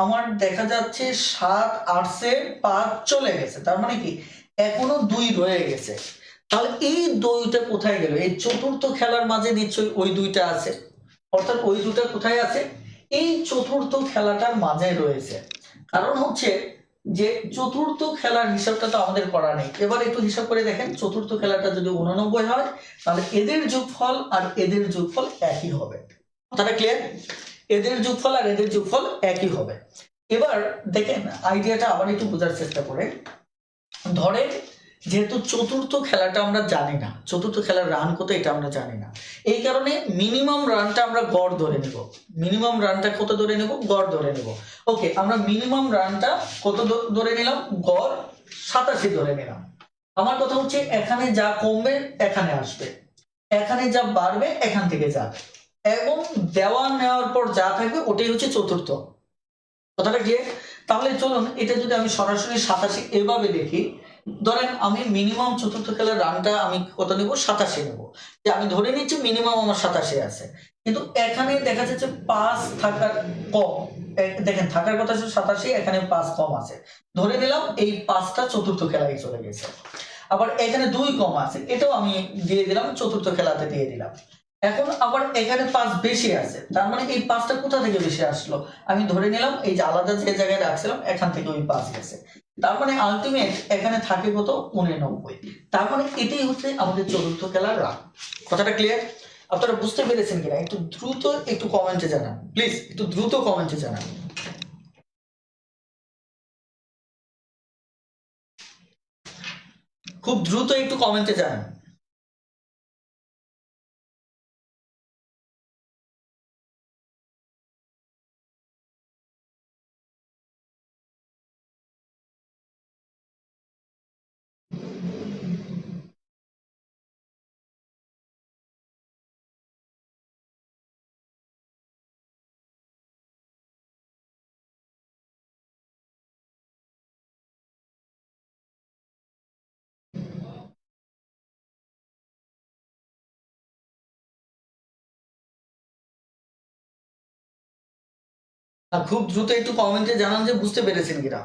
আমার দেখা যাচ্ছে 7 আসছে, 5 চলে গেছে, তার মানে কি এখনো 2 রয়ে গেছে। তাহলে এই 2টা কোথায় গেল? এই চতুর্থ খেলার মাঝে নিশ্চয়ই ওই 2টা আছে, অর্থাৎ ওই 2টা কোথায় আছে? এই চতুর্থ খেলাটার মাঝে রয়েছে। কারণ হচ্ছে যে চতুর্থ খেলার হিসাবটা তো আমাদের করা নেই। এবার একটু হিসাব করে দেখেন, চতুর্থ খেলাটা যদি 89 হয় তাহলে এদের যোগফল আর এদের যোগফল একই হবে। কথাটা ক্লিয়ার? এদের যোগফল আর এদের যোগফল একই হবে। এবার দেখেন আইডিয়াটা আবার একটু বোঝার চেষ্টা করে। ধরেন যেহেতু চতুর্থ খেলাটা আমরা জানি না, চতুর্থ খেলার রান কত এটা আমরা জানি না, এই কারণে মিনিমাম রানটা আমরা গড় ধরে নেব। মিনিমাম রানটা কত ধরে নেব? গড় ধরে নেব। ওকে, আমরা মিনিমাম রানটা কত ধরে নিলাম? গড় 87 ধরে নিলাম। আমার কথা হচ্ছে এখানে যা কমবে এখানে আসবে, এখানে যা বাড়বে এখান থেকে যাবে, এবং দেওয়া নেওয়ার পর যা থাকবে ওটাই হচ্ছে চতুর্থ। কথাটা ক্লিয়ার? তাহলে চলুন এটা যদি আমি সরাসরি 87 এভাবে দেখি, ধরেন আমি মিনিমাম চতুর্থ খেলার রানটা আমি কত নেব? 87 নেব। যে আমি ধরে নিচ্ছি মিনিমাম আমার 87 আছে, কিন্তু এখানে দেখা যাচ্ছে 5 থাকার কম। দেখেন থাকার কথা ছিল 87, এখানে 5 কম আছে, ধরে নিলাম এই 5টা চতুর্থ খেলায় চলে গেছে। আবার এখানে 2 কম আছে, এটাও আমি দিয়ে দিলাম, চতুর্থ খেলাতে দিয়ে দিলাম। এখন আবার এখানে 5 বেশি আছে, তার মানে এই 5টা কোথা থেকে বেশি আসলো? আমি ধরে নিলাম এই যে আলাদা যে জায়গায় রাখছিলাম এখান থেকে ওই 5 গেছে, তার মানে আলটিমেট এখানে থাকে কত? 89। তার মানে এটাই হচ্ছে আমাদের চতুর্থ খেলার রান। কথাটা ক্লিয়ার? আপনারা বুঝতে পেরেছেন কিনা একটু দ্রুত একটু কমেন্টে জানান, প্লিজ একটু দ্রুত কমেন্টে জানান। খুব দ্রুত একটু কমেন্টে জানান। আর খুব দ্রুত একটু কমেন্টে জানান যে বুঝতে পেরেছেন কিনা।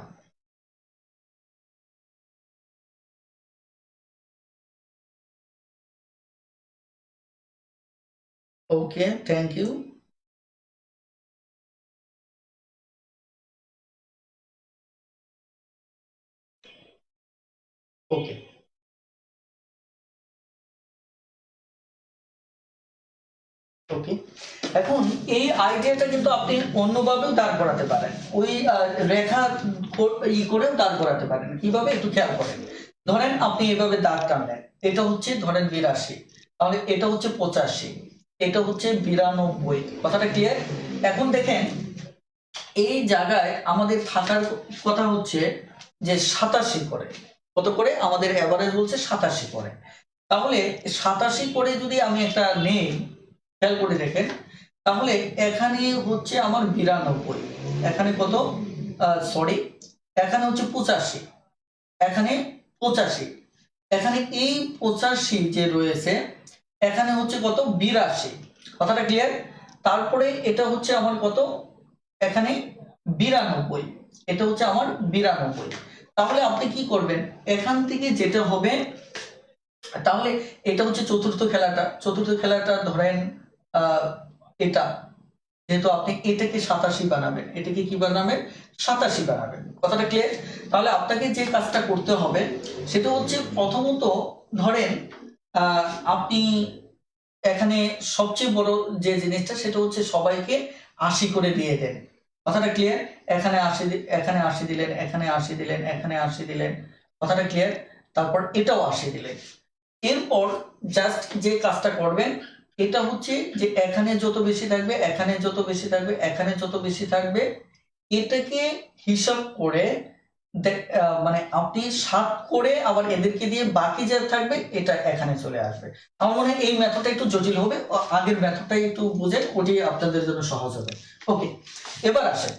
ওকে, থ্যাংক ইউ। ওকে, ওকে, এখন এই আইডিয়াটা কিন্তু আপনি অন্যভাবেও দাঁড় করাতে পারেন, ওই রেখা করেও দাঁড় করাতে পারেন। কিভাবে একটু খেয়াল করেন। ধরেন আপনি এভাবে দাগ টানলেন, এটা হচ্ছে ধরেন 82, তাহলে এটা হচ্ছে 85, এটা হচ্ছে 92। কথাটা ক্লিয়ার? এখন দেখেন এই জায়গায় আমাদের থাকার কথা হচ্ছে যে 87 করে। কত করে? আমাদের এভারেজ বলছে 87 করে। তাহলে 87 করে যদি আমি একটা নেই, খেয়াল করে দেখেন, তাহলে এখানে হচ্ছে আমার 92, এখানে কত? সরি, এখানে হচ্ছে 85, এখানে 85, এখানে এই 85 যে রয়েছে, এখানে হচ্ছে কত? 82। কথাটা ক্লিয়ার? তারপরে এটা হচ্ছে আমার কত? এখানে 92, এটা হচ্ছে আমার 92। তাহলে আপনি কি করবেন? এখান থেকে যেটা হবে, তাহলে এটা হচ্ছে চতুর্থ খেলাটা। চতুর্থ খেলাটা ধরেন এটা, যেহেতু আপনি এটাকে 87 বানাবেন, এটাকে কি বানাবেন? 87 বানাবেন। কথাটা ক্লিয়ার? তাহলে আপনাকে যে কাজটা করতে হবে সেটা হচ্ছে প্রথমত ধরেন আপনি এখানে সবচেয়ে বড় যে জিনিসটা সেটা হচ্ছে সবাইকে 80 করে দিয়ে দেন। কথাটা ক্লিয়ার? এখানে 80, এখানে 80 দিলেন, এখানে 80 দিলেন, এখানে 80 দিলেন। কথাটা ক্লিয়ার? তারপর এটাও 80 দিলেন। এরপর জাস্ট যে কাজটা করবেন এটা হচ্ছে যে এখানে যত বেশি থাকবে, এখানে যত বেশি থাকবে, এখানে যত বেশি থাকবে, এটাকে হিসাব করে মানে আপনি 7 করে আবার এদেরকে দিয়ে বাকি যা থাকবে এটা এখানে চলে আসবে। আমার মনে হয় এই মেথডটা একটু জটিল হবে, আগের মেথডটাই একটু বুঝেন, ওটি আপনাদের জন্য সহজ হবে। ওকে, এবার আসেন,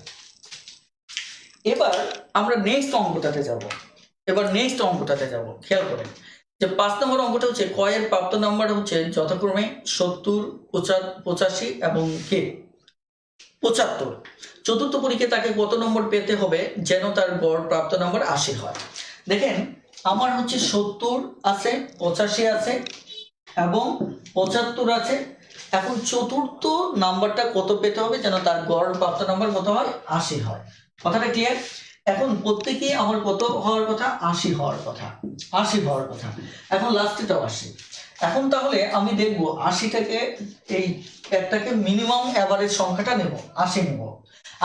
এবার আমরা নেক্সট অঙ্কটাতে যাব। খেয়াল করেন যে 5 নম্বর অঙ্কটা হচ্ছে ক এর প্রাপ্ত নাম্বার হচ্ছে যথাক্রমে 70, 85 এবং কে 75। চতুর্থ পরীক্ষায় তাকে কত নম্বর পেতে হবে যেন তার গড় প্রাপ্ত নাম্বার 80 হয়? দেখেন আমার হচ্ছে 70 আছে, 85 আছে এবং 75 আছে। এখন চতুর্থ নাম্বারটা কত পেতে হবে যেন তার গড় প্রাপ্ত নাম্বার কত হয়? 80 হয়। কথাটা ক্লিয়ার? এখন প্রত্যেকেই আমার কত হওয়ার কথা, 80 হওয়ার কথা, 80 হওয়ার কথা। এখন লাস্টেটাও 80। এখন তাহলে আমি দেখব 80টাকে, এই একটাকে মিনিমাম অ্যাভারেজ সংখ্যাটা নেব, 80 নেব।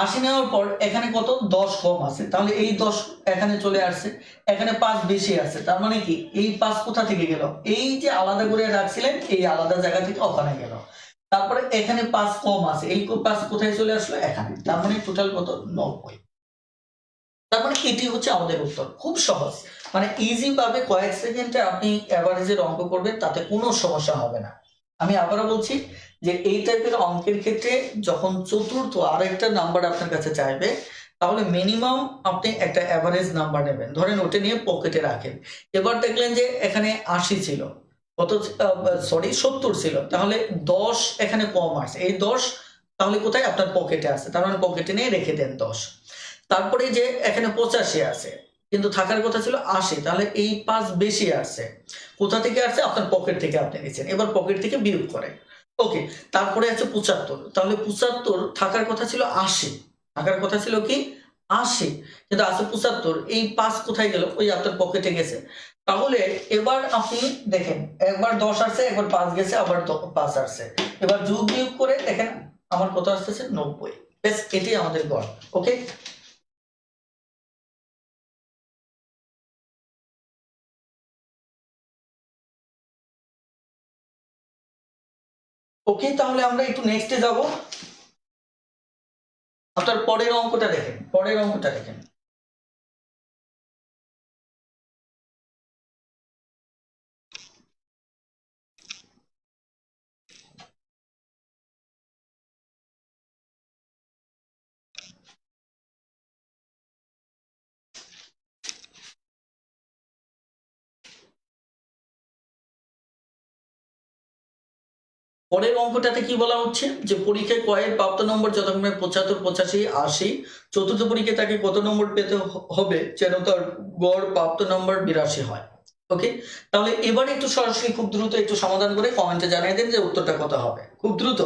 80 নেওয়ার পর এখানে কত 10 কম আছে, তাহলে এই 10 এখানে চলে আসছে, এখানে 5 বেশি আছে, তার মানে কি এই 5 কোথা থেকে গেল, এই যে আলাদা করে রাখছিলেন এই আলাদা জায়গা থেকে ওখানে গেল। তারপরে এখানে 5 কম আছে, এই 5 কোথায় চলে আসলো এখানে, তার মানে টোটাল কত 90। তার মানে এটি হচ্ছে আমাদের উত্তর, খুব সহজ, মানে ইজি ভাবে কয়েক সেকেন্ডে আপনি অ্যাভারেজের অঙ্ক করবেন, তাতে কোনো সমস্যা হবে না। আমি আবারও বলছি যে এই টাইপের অঙ্কের ক্ষেত্রে যখন চতুর্থ আরেকটা নাম্বার আপনার কাছে চাইবে, তাহলে মিনিমাম আপনি একটা অ্যাভারেজ নাম্বার নেবেন, ধরেন ওটা নিয়ে পকেটে রাখেন। এবার দেখলেন যে এখানে 80 ছিল, কত সরি 70 ছিল, তাহলে 10 এখানে কম আছে, এই 10 তাহলে কোথায় আপনার পকেটে আছে, তার মানে পকেটে নিয়ে রেখে দেন 10। তারপরে যে এখানে 85 আছে, কিন্তু থাকার কথা ছিল 80, তাহলে এই 5 বেশি আসছে, কোথা থেকে আসছে আপনার পকেট থেকে আপনি নিচ্ছেন, এবার পকেট থেকে বিয়োগ করেন। ওকে, তারপরে আছে 75, তাহলে 75 থাকার কথা ছিল 80, থাকার কথা ছিল কি 80, কিন্তু আছে 75, এই 5 কোথায় গেল, ওই আপনার পকেটে গেছে। তাহলে এবার আপনি দেখেন, একবার 10 আসছে, একবার 5 গেছে, আবার 5 আসছে, এবার যোগ বিয়োগ করে দেখেন আমার কত আসতেছে 90। বেশ, এটি আমাদের গড়। ওকে, ওকে, তাহলে আমরা একটু নেক্সটে যাব। আপনার পরের অঙ্কটা দেখেন, পরের অঙ্কটা দেখেন। পরের অঙ্কটাতে কি বলা হচ্ছে যে পরীক্ষায় কয়ের প্রাপ্ত নম্বর যথাক্রমে 75, 85, 80, চতুর্থ পরীক্ষায় তাকে কত নম্বর পেতে হবে যেন তার গড় প্রাপ্ত নম্বর 82 হয়। ওকে, তাহলে এবারে একটু সরাসরি খুব দ্রুত একটু সমাধান করে কমেন্টে জানিয়ে দেন যে উত্তরটা কত হবে, খুব দ্রুত।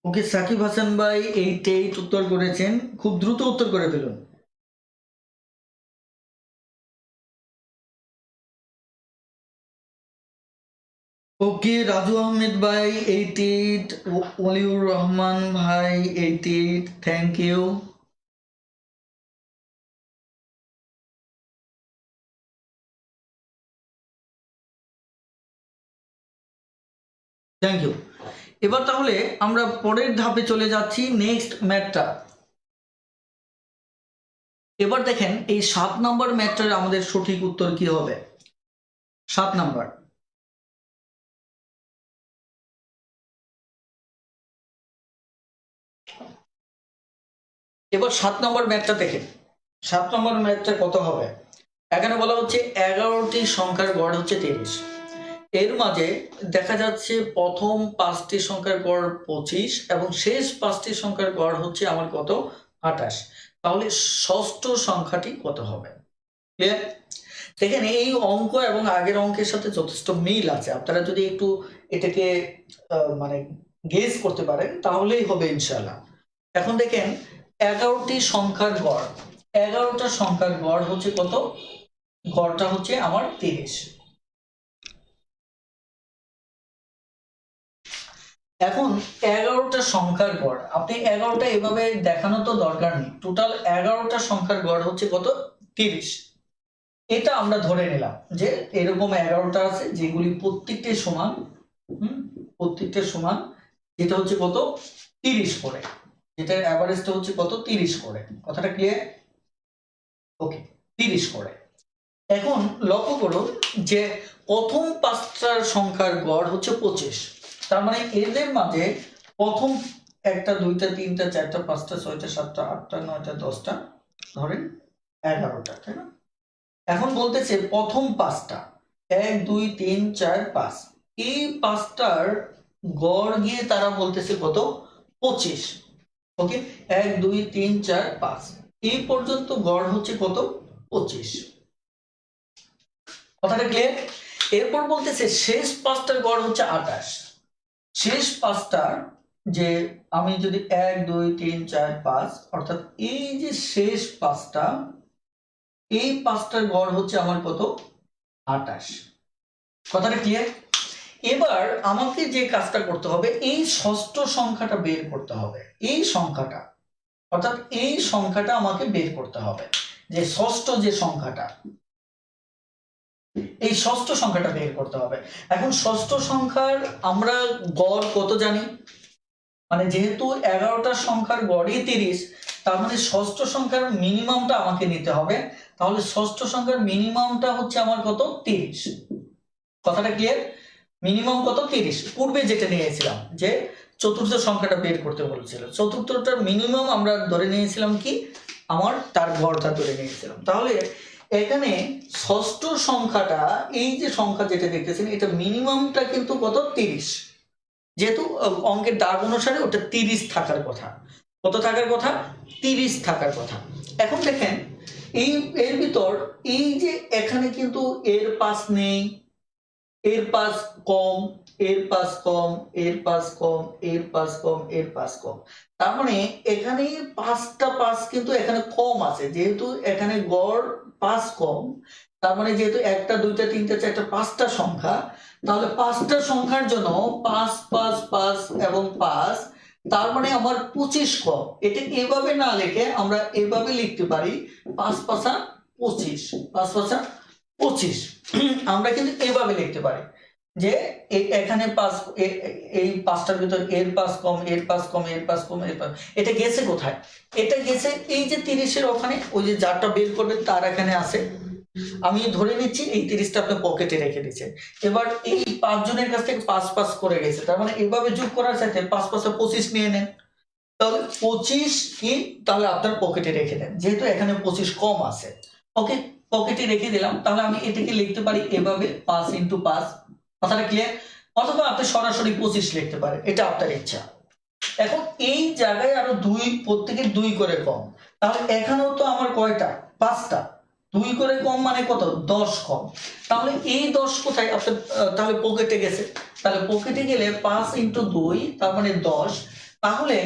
ওকে, সাকিব হাসান ভাই 88 উত্তর করেছেন, খুব দ্রুত উত্তর করে ফেলুন। ওকে, রাজু আহমেদ ভাই 88, ওলিউর রহমান ভাই 88, থ্যাংক ইউ। Thank you. এবার তাহলে আমরা পরের ধাপে চলে যাচ্ছি, নেক্সট ম্যাথটা। এবার দেখেন এই 7 নম্বর ম্যাথটার আমাদের সঠিক উত্তর কি হবে। 7 নাম্বার, এবার 7 নম্বর ম্যাথটা দেখেন, 7 নম্বর ম্যাথটা কত হবে। এখানে বলা হচ্ছে 11টি সংখ্যার গড় হচ্ছে 30, এর মাঝে দেখা যাচ্ছে প্রথম 5টি সংখ্যার গড় 25 এবং শেষ 5টি সংখ্যার গড় হচ্ছে আমার কত 28, তাহলে ষষ্ঠ সংখ্যাটি কত হবে। ক্লিয়ার? দেখেন এই অঙ্ক এবং আগের অঙ্কের সাথে যথেষ্ট মিল আছে, আপনারা যদি একটু এটাকে মানে গেস করতে পারেন তাহলেই হবে ইনশাআল্লাহ। এখন দেখেন 11টি সংখ্যার গড়, 11টা সংখ্যার গড় হচ্ছে কত, গড়টা হচ্ছে আমার 30। এখন 11টা সংখ্যার গড়, আপনি 11টা এভাবে দেখানো তো দরকার নেই, টোটাল 11টা সংখ্যার গড় হচ্ছে কত 30। এটা আমরা ধরে নিলাম যে এরকম 11টা আছে যেগুলি প্রত্যেকটি সমান, প্রত্যেকটা সমান, যেটা হচ্ছে কত 30 করে, যেটার অ্যাভারেজটা হচ্ছে কত 30 করে। কথাটা ক্লিয়ার? ওকে, 30 করে। এখন লক্ষ্য করো যে প্রথম পাঁচটার সংখ্যার গড় হচ্ছে 25, তার মানে এদের মাঝে প্রথম একটা, দুইটা, তিনটা, চারটা, পাঁচটা, ছয়টা, সাতটা, আটটা, নয়টা, 10টা, ধরেন 11টা, তাই না? এখন বলতেছে প্রথম পাঁচটা, 1 2 3 4 5, এই পাঁচটার গড় গিয়ে তারা বলতেছে কত? 25। ওকে, 1 2 3 4 5 এই পর্যন্ত গড় হচ্ছে কত? 25। কথাটা ক্লিয়ার? এরপর বলতেছে শেষ পাঁচটার গড় হচ্ছে 28। শেষ পাঁচটার, যে আমি যদি 1 2 3 4 5, অর্থাৎ এই যে শেষ পাঁচটা, এই পাঁচটার গড় হচ্ছে আমার কত? 28। কথাটা ক্লিয়ার? এবার আমাকে যে কাজটা করতে হবে, এই ষষ্ঠ সংখ্যাটা বের করতে হবে। এই সংখ্যাটা, অর্থাৎ এই সংখ্যাটা আমাকে বের করতে হবে, যে ষষ্ঠ যে সংখ্যাটা, এই ষষ্ঠ সংখ্যাটা বের করতে হবে। এখন ষষ্ঠ সংখ্যার আমরা গড় কত জানি? মানে যেহেতু 11টা সংখ্যার গড়ই 30, তার মানে ষষ্ঠ সংখ্যার মিনিমামটা আমাকে নিতে হবে। তাহলে ষষ্ঠ সংখ্যার মিনিমামটা হচ্ছে আমার কত? 30। কথাটা ক্লিয়ার? মিনিমাম কত? 30। পূর্বে যেটা নিয়েছিলাম যে চতুর্থ সংখ্যাটা বের করতে বলেছিল, চতুর্থটার মিনিমাম আমরা ধরে নিয়েছিলাম কি, আমার তার গড়টা ধরে নিয়েছিলাম। তাহলে এখানে ষষ্ঠ সংখ্যাটা, এই যে সংখ্যা যেটা দেখতেছেন, এটা মিনিমামটা কিন্তু কত? 30। যেহেতু অঙ্কের দাগ অনুসারে ওটা 30 থাকার কথা। কত থাকার কথা? 30 থাকার কথা। এখন দেখেন এই এর ভিতর, এই যে এখানে কিন্তু এর পাশ নেই, এর পাশ কম, এর পাশ কম, এর পাশ কম, এর পাশ কম, এর পাশ কম। তার মানে এখানে 5টা পাশ কিন্তু এখানে কম আছে, যেহেতু এখানে গড় পাশ কম, তার মানে যেহেতু 1টা 2টা 3টা 4টা 5টা সংখ্যা, তাহলে 5টা সংখ্যার জন্য 5 5 5 এবং 5, তার মানে আমার 25 কম। এটা এভাবে না লিখে আমরা এভাবে লিখতে পারি, 5 5 25, 5 5 25। আমরা কিন্তু এভাবে লিখতে পারি যে এখানে পাস, এই পাঁচটার ভিতর এর পাস কম, এর পাস কম, এর পাস কম, এর পাস, এটা গেছে কোথায়? এটা গেছে এই যে 30-এর ওখানে, ওই যে যারটা বের করবে তার এখানে আছে। আমি ধরে নিচ্ছি এই 30টা আপনি পকেটে রেখে দিচ্ছেন। এবার এই 5 জনের কাছ থেকে 5 5 করে গেছে, তার মানে এভাবে যোগ করার সাথে 5 5 25 নিয়ে নেন। তাহলে 25 কি, তাহলে আপনার পকেটে রেখে দেন, যেহেতু এখানে 25 কম আছে। ওকে, পকেটে রেখে দিলাম। তাহলে আমি এটাকে লিখতে পারি এভাবে, 5 × 5। কথাটা ক্লিয়ার? অথবা আপনি সরাসরি 25 লিখতে পারেন, এটা আপনার ইচ্ছা। এখন এই জায়গায় আরো 2, প্রত্যেকের 2 করে কম, তাহলে এখানেও তো আমার কয়টা? 5টা। 2 করে কম মানে কত? 10 কম। তাহলে এই 10 কোথায়? আপনার তাহলে পকেটে গেছে। তাহলে পকেটে গেলে 5 × 2, তার মানে 10। তাহলে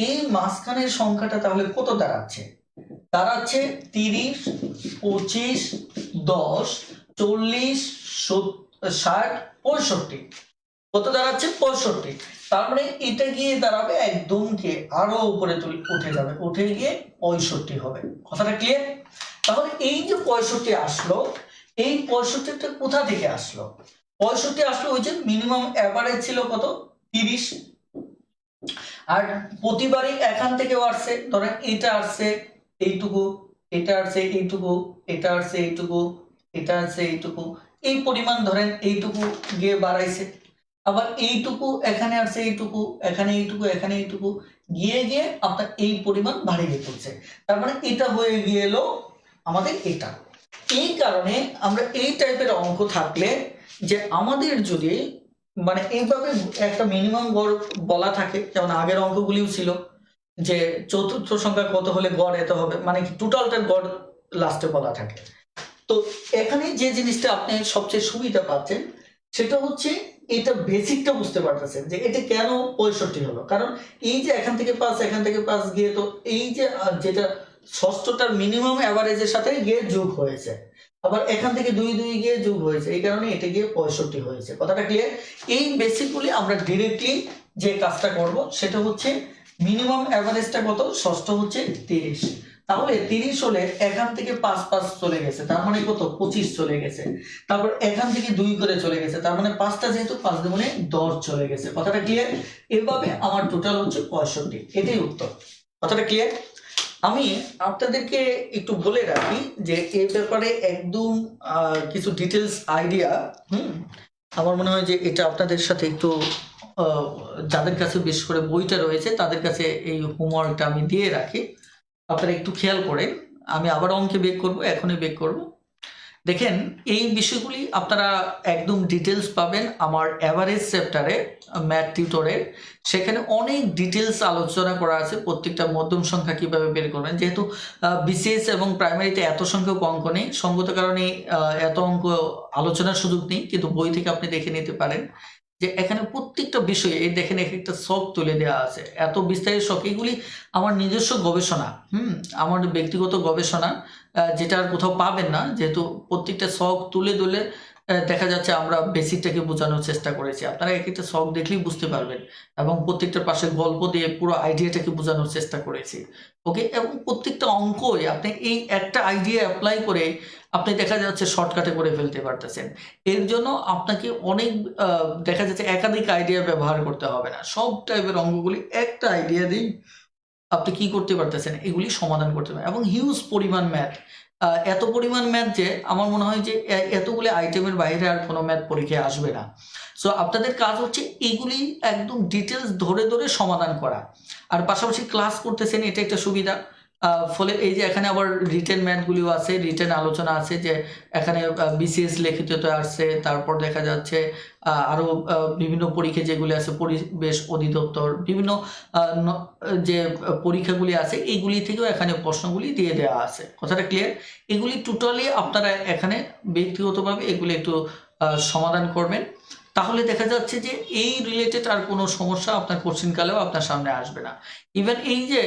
এই মাঝখানের সংখ্যাটা তাহলে কত দাঁড়াচ্ছে? দাঁড়াচ্ছে 30 25 10 40 60 65। কত দাঁড়াচ্ছে? 65। তার মানে এটা গিয়ে দাঁড়াবে একদম কি আরো উপরে উঠে যাবে, উঠে গিয়ে 65 হবে। কথাটা ক্লিয়ার? তাহলে এই যে 65 আসলো, এই 65টা কোথা থেকে আসলো? 65 আসলো ওই যে মিনিমাম এভারেজ ছিল কত? 30। আর প্রতিবারই এখান থেকেও আসছে, ধরেন এটা আসছে এইটুকু, এটা আসছে এইটুকু, এটা আসছে এইটুকু, এটা আসছে এইটুকু, এই পরিমাণ ধরেন এইটুকু গিয়ে বাড়াইছে। আবার এইটুকু এখানে আসছে এইটুকু, এখানে এইটুকু, এখানে এইটুকু, গিয়ে গিয়ে আপনার এই পরিমাণ বাড়িয়ে পড়ছে। তার মানে এটা হয়ে গেল আমাদের এটা। এই কারণে আমরা এই টাইপের অঙ্ক থাকলে, যে আমাদের যদি মানে এইভাবে একটা মিনিমাম গড় বলা থাকে, যেমন আগের অঙ্কগুলিও ছিল যে চতুর্থ সংখ্যা কত হলে গড় এত হবে, মানে কি টোটালটার গড় লাস্টে বলা থাকে। তো এখানে যে জিনিসটা আপনি সবচেয়ে সুবিধা পাচ্ছেন, সেটা হচ্ছে এটা বেসিকটা বুঝতে পারতেছেন যে এটা কেন 65 হলো। কারণ এই যে এখান থেকে 5, এখান থেকে 5 গিয়ে, তো এই যে যেটা ষষ্ঠটার মিনিমাম অ্যাভারেজের সাথে গিয়ে যোগ হয়েছে, আবার এখান থেকে 2 2 গিয়ে যোগ হয়েছে, এই কারণে এটা গিয়ে 65 হয়েছে। কথাটা ক্লিয়ার? এই বেসিকগুলি আমরা ডিরেক্টলি যে কাজটা করব সেটা হচ্ছে মিনিমাম অ্যাভারেজটা কত? ষষ্ঠ হচ্ছে 30। তাহলে 30 হলে এখান থেকে 5 5 চলে গেছে, তার মানে কত? 25 চলে গেছে। তারপর এখান থেকে 2 করে চলে গেছে, তার মানে 5টা যেহেতু 5 দুগুণে 10 চলে গেছে। কথাটা ক্লিয়ার? এভাবে আমার টোটাল হচ্ছে 65। এটাই উত্তর। কথাটা ক্লিয়ার? আমি আপনাদেরকে একটু বলে রাখি যে এ ব্যাপারে একদম কিছু ডিটেলস আইডিয়া, আমার মনে হয় যে এটা আপনাদের সাথে একটু আহ, যাদের কাছে বিশেষ করে বইটা রয়েছে তাদের কাছে এই হোমওয়ার্কটা আমি দিয়ে রাখি। আপনারা একটু খেয়াল করেন। আমি আবার অঙ্কে বেক করব, এখনই বেক করব। দেখেন, এই বিষয়গুলি আপনারা একদম ডিটেলস পাবেন আমার অ্যাভারেজ চ্যাপ্টারে, ম্যাথ টিউটরের। সেখানে অনেক ডিটেলস আলোচনা করা আছে প্রত্যেকটা মধ্যম সংখ্যা কিভাবে বের করবেন। যেহেতু বিসিএস এবং প্রাইমারিতে এত সংখ্যক অঙ্ক নেই, সঙ্গত কারণে এত অঙ্ক আলোচনার সুযোগ নেই, কিন্তু বই থেকে আপনি দেখে নিতে পারেন যে এখানে প্রত্যেকটা বিষয়ে এই দেখেন এক একটা শখ তুলে দেওয়া আছে, এত বিস্তারিত শখ। এগুলি আমার নিজস্ব গবেষণা, আমার ব্যক্তিগত গবেষণা, যেটা আর কোথাও পাবেন না। যেহেতু প্রত্যেকটা শখ তুলে তুলে দেখা যাচ্ছে আমরা বেসিকটাকে বোঝানোর চেষ্টা করেছি। আপনারা এক একটা শখ দেখলেই বুঝতে পারবেন, এবং প্রত্যেকটার পাশে গল্প দিয়ে পুরো আইডিয়াটাকে বোঝানোর চেষ্টা করেছি। ওকে, এবং প্রত্যেকটা অঙ্কই আপনি এই একটা আইডিয়া অ্যাপ্লাই করে আপনি দেখা যাচ্ছে শর্টকাটে করে ফেলতে পারতেছেন। এর জন্য আপনাকে অনেক দেখা যাচ্ছে একাধিক আইডিয়া ব্যবহার করতে হবে না। সব টাইপের অঙ্কগুলি একটা আইডিয়া দিই আপনি কি করতে পারতেছেন, এগুলি সমাধান করতে পারেন। এবং হিউজ পরিমাণ ম্যাথ, এত পরিমাণ ম্যাথ যে আমার মনে হয় যে এতগুলি আইটেমের বাইরে আর কোনো ম্যাথ পরীক্ষায় আসবে না। সো আপনাদের কাজ হচ্ছে এগুলি একদম ডিটেলস ধরে ধরে সমাধান করা, আর পাশাপাশি ক্লাস করতেছেন, এটা একটা সুবিধা। ফলে এই যে এখানে আবার রিটেন ম্যাথগুলিও আছে, রিটেন আলোচনা আছে, যে এখানে বিসিএস লিখিত আসছে, তারপর দেখা যাচ্ছে আরো বিভিন্ন পরীক্ষা যেগুলি আছে, পরিবেশ অধিদপ্তর, বিভিন্ন যে পরীক্ষাগুলি আছে এইগুলি থেকেও এখানে প্রশ্নগুলি দিয়ে দেওয়া আছে। কথাটা ক্লিয়ার? এগুলি টোটালি আপনারা এখানে ব্যক্তিগতভাবে এগুলি একটু সমাধান করবেন, তাহলে দেখা যাচ্ছে যে এই রিলেটেড আর কোনো সমস্যা আপনার কোশ্চিন কালেও আপনার সামনে আসবে না। ইভেন এই যে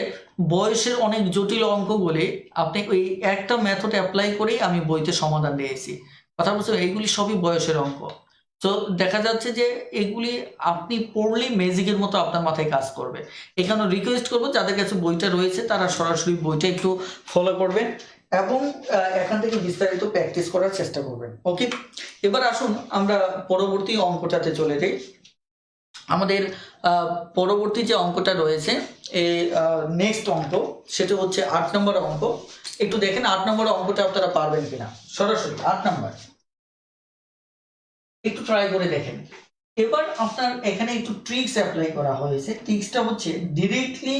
বয়সের অনেক জটিল অঙ্কগুলি আপনি ওই একটা মেথড অ্যাপ্লাই করেই আমি বইতে সমাধান দিয়েছি। কথা বলছি, এইগুলি সবই বয়সের অঙ্ক। তো দেখা যাচ্ছে যে এগুলি আপনি পড়লেই ম্যাজিকের মতো আপনার মাথায় কাজ করবে। এখানে রিকোয়েস্ট করবো যাদের কাছে বইটা রয়েছে তারা সরাসরি বইটা একটু ফলো করবেন, এবং এখান থেকে বিস্তারিত প্র্যাকটিস করার চেষ্টা করবেন। ওকে, এবার আসুন আমরা পরবর্তী অঙ্কটাতে চলে যাই। আমাদের পরবর্তী যে অঙ্কটা রয়েছে, এই নেক্সট অঙ্ক, সেটা হচ্ছে 8 নম্বর অঙ্ক। একটু দেখেন 8 নম্বর অঙ্কটা আপনারা পারবেন কিনা। সরাসরি 8 নম্বর একটু ট্রাই করে দেখেন। এবার আপনার এখানে একটু ট্রিক্স অ্যাপ্লাই করা হয়েছে। ট্রিক্সটা হচ্ছে ডিরেক্টলি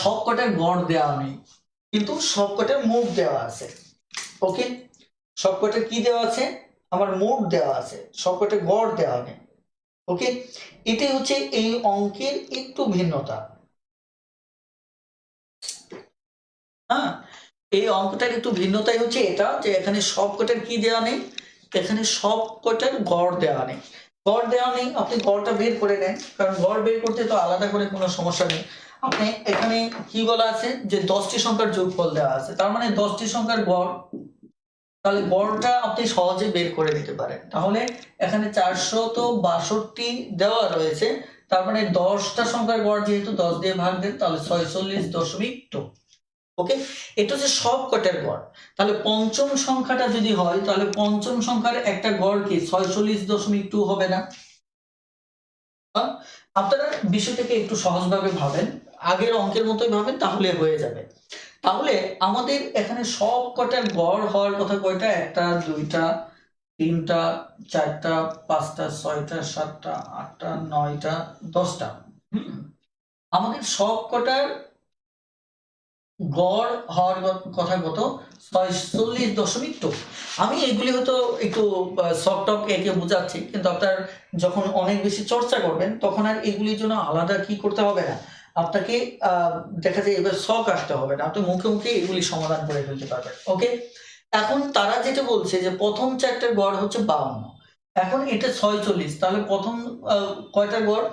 সবকটার গড় দেওয়া নেই, কিন্তু সবকটার মোট দেওয়া আছে। ওকে, সবকটা কি দেওয়া আছে, আমার মোট দেওয়া আছে, সবকটা গড় দেওয়া নেই। ওকে, এটাই হচ্ছে এই অঙ্কের একটু ভিন্নতা। হ্যাঁ, এই অঙ্কটার একটু ভিন্নতাই হচ্ছে এটা, যে এখানে সবকটার কি দেওয়া নেই, এখানে সবকটার গড় দেওয়া নেই। গড় দেওয়া নেই, আপনি গড়টা বের করে নেন, কারণ গড় বের করতে তো আলাদা করে কোনো সমস্যা নেই। আপনি এখানে কি বলা আছে যে 10টি সংখ্যার যোগফল দেওয়া আছে, তার মানে 10টি সংখ্যার গড়, তাহলে গড়টা আপনি সহজে বের করে নিতে পারেন। তাহলে এখানে 462 দেওয়া রয়েছে, তার মানে 10টা সংখ্যার গড় যেহেতু 10 দিয়ে ভাগ দেন, তাহলে 46.2। ওকে, এটা হচ্ছে সব কটার গড়। তাহলে পঞ্চম সংখ্যাটা যদি হয়, তাহলে পঞ্চম সংখ্যার একটা গড় কি 46.2 হবে না? আপনারা বিষয়টাকে একটু সহজভাবে ভাবেন, আগের অঙ্কের মতোই ভাবেন, তাহলে হয়ে যাবে। তাহলে আমাদের এখানে সব কটার গড় হওয়ার কথা কয়টা? 1টা 2টা 3টা 4টা 5টা 6টা 7টা 8টা 9টা 10টা। আমাদের সব কটার গড় হওয়ার কথা কত? 46.2। আমি এগুলি হয়তো একটু সফট একে বোঝাচ্ছি, কিন্তু আপনার যখন অনেক বেশি চর্চা করবেন তখন আর এগুলির জন্য আলাদা কি করতে হবে না, আপনাকে দেখা যায় এবার শখ আসতে হবে না, আপনি মুখে মুখে এগুলি সমাধান করে ফেলতে পারবেন। ওকে, এখন তারা যেটা বলছে যে প্রথম চারটার গড় হচ্ছে 52, এখন এটা 46, তাহলে প্রথম কয়টার গড়,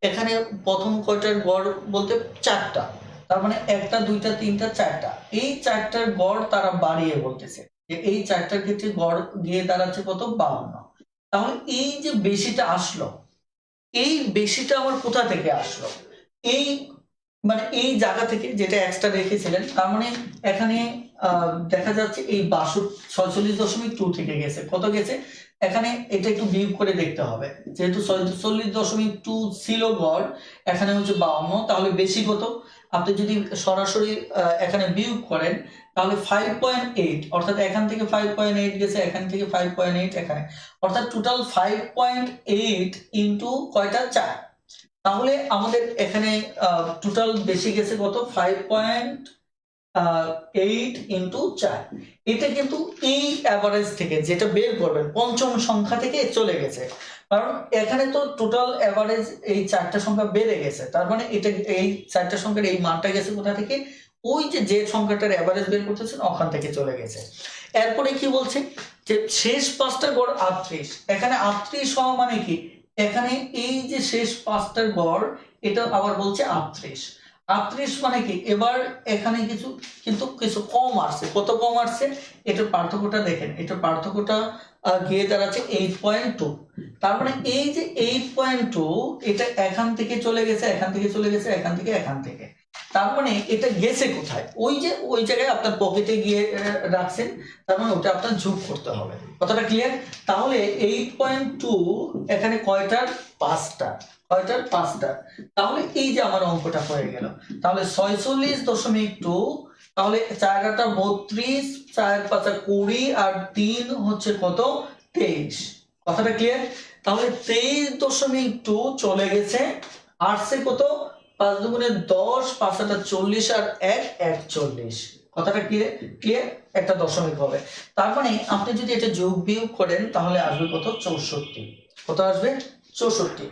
এখানে প্রথম কয়টার গড় বলতে 4টা, তার মানে 1টা 2টা 3টা 4টা, এই 4টার গড় তারা বাড়িয়ে বলতেছে যে এই 4টার ক্ষেত্রে গড় গিয়ে দাঁড়াচ্ছে কত? 52। তাহলে এই যে বেশিটা আসলো, এই বেশিটা আমার কোথা থেকে আসলো? এই মানে এই জায়গা থেকে যেটা এক্সট্রা রেখেছিলেন, তার মানে এখানে দেখা যাচ্ছে এই 46.2 থেকে গেছে, কত গেছে? এখানে এটা একটু বিয়োগ করে দেখতে হবে, যেহেতু 46.2 ছিল গড়, এখানে হচ্ছে 52, তাহলে বেশি কত? আপনি যদি সরাসরি এখানে বিয়োগ করেন তাহলে 5.8, অর্থাৎ এখান থেকে 5.8 গেছে, এখান থেকে 5.8 এখানে, অর্থাৎ টোটাল 5.8 ইন্টু কয়টা? 4। তাহলে আমাদের এখানে টোটাল বেশি গেছে কত? 5.8 ইন্টু 4। এটা কিন্তু এই অ্যাভারেজ থেকে যেটা বের করবেন পঞ্চম সংখ্যা থেকে চলে গেছে, কারণ এখানে তো টোটাল অ্যাভারেজ এই 4টা সংখ্যা বেড়ে গেছে, তার মানে এটা এই 4টা সংখ্যার এই মানটা গেছে কোথা থেকে? ওই যে সংখ্যাটার অ্যাভারেজ বের করতেছেন ওখান থেকে চলে গেছে। এরপরে কি বলছে যে শেষ 5টা গড় 38, এখানে 38 হওয়া মানে কি? এখানে এই যে শেষ 5টার গড়, এটা আবার বলছে 38। 38 মানে কি? এবার এখানে কিছু কম আসছে। কত কম আসছে? এটার পার্থক্যটা দেখেন, এটার পার্থক্যটা গিয়ে দাঁড়াচ্ছে 8.2। তার মানে এই যে 8.2, এটা এখান থেকে চলে গেছে, এখান থেকে চলে গেছে, এখান থেকে, এখান থেকে। তার মানে এটা গেছে কোথায়? ওই যে ওই জায়গায় আপনার পকেটে গিয়ে রাখছেন, তার মানে ওটা আপনার যোগ করতে হবে। কথাটা ক্লিয়ার? তাহলে 8.2 এখানে কয়টার? 5টা। কয়টার? 5টা। তাহলে এই যে আমার অঙ্কটা হয়ে গেল। তাহলে 46.2, তাহলে 4 8 32, 4 5 20, আর 3 হচ্ছে কত? 23। কথাটা ক্লিয়ার? তাহলে 23.2 চলে গেছে, আসছে কত? 5 দুগুণে 10, 5 8 40, আর 1 41। কথাটা ক্লিয়ার? ক্লিয়ার? একটা দশমিক হবে। তার মানে আপনি যদি এটা যোগ বিয়োগ করেন তাহলে আসবে কত? 64। কত আসবে? 64।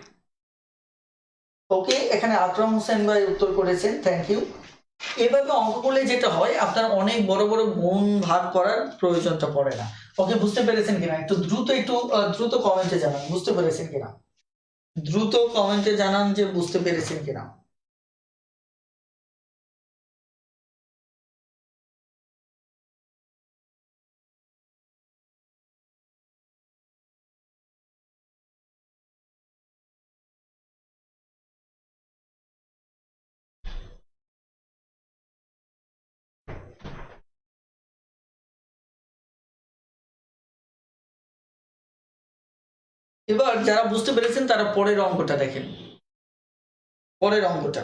ওকে, এখানে আকরাম হোসেন ভাই উত্তর করেছেন, থ্যাংক ইউ। এভাবে অঙ্ক করলে যেটা হয়, আপনার অনেক বড় বড় গুণ ভাগ করার প্রয়োজনটা পড়ে না। ওকে, বুঝতে পেরেছেন কিনা? একটু দ্রুত কমেন্টে জানান বুঝতে পেরেছেন কিনা। দ্রুত কমেন্টে জানান যে বুঝতে পেরেছেন কিনা। এবার যারা বুঝতে পেরেছেন তারা পরের অঙ্কটা দেখেন। পরের অঙ্কটা,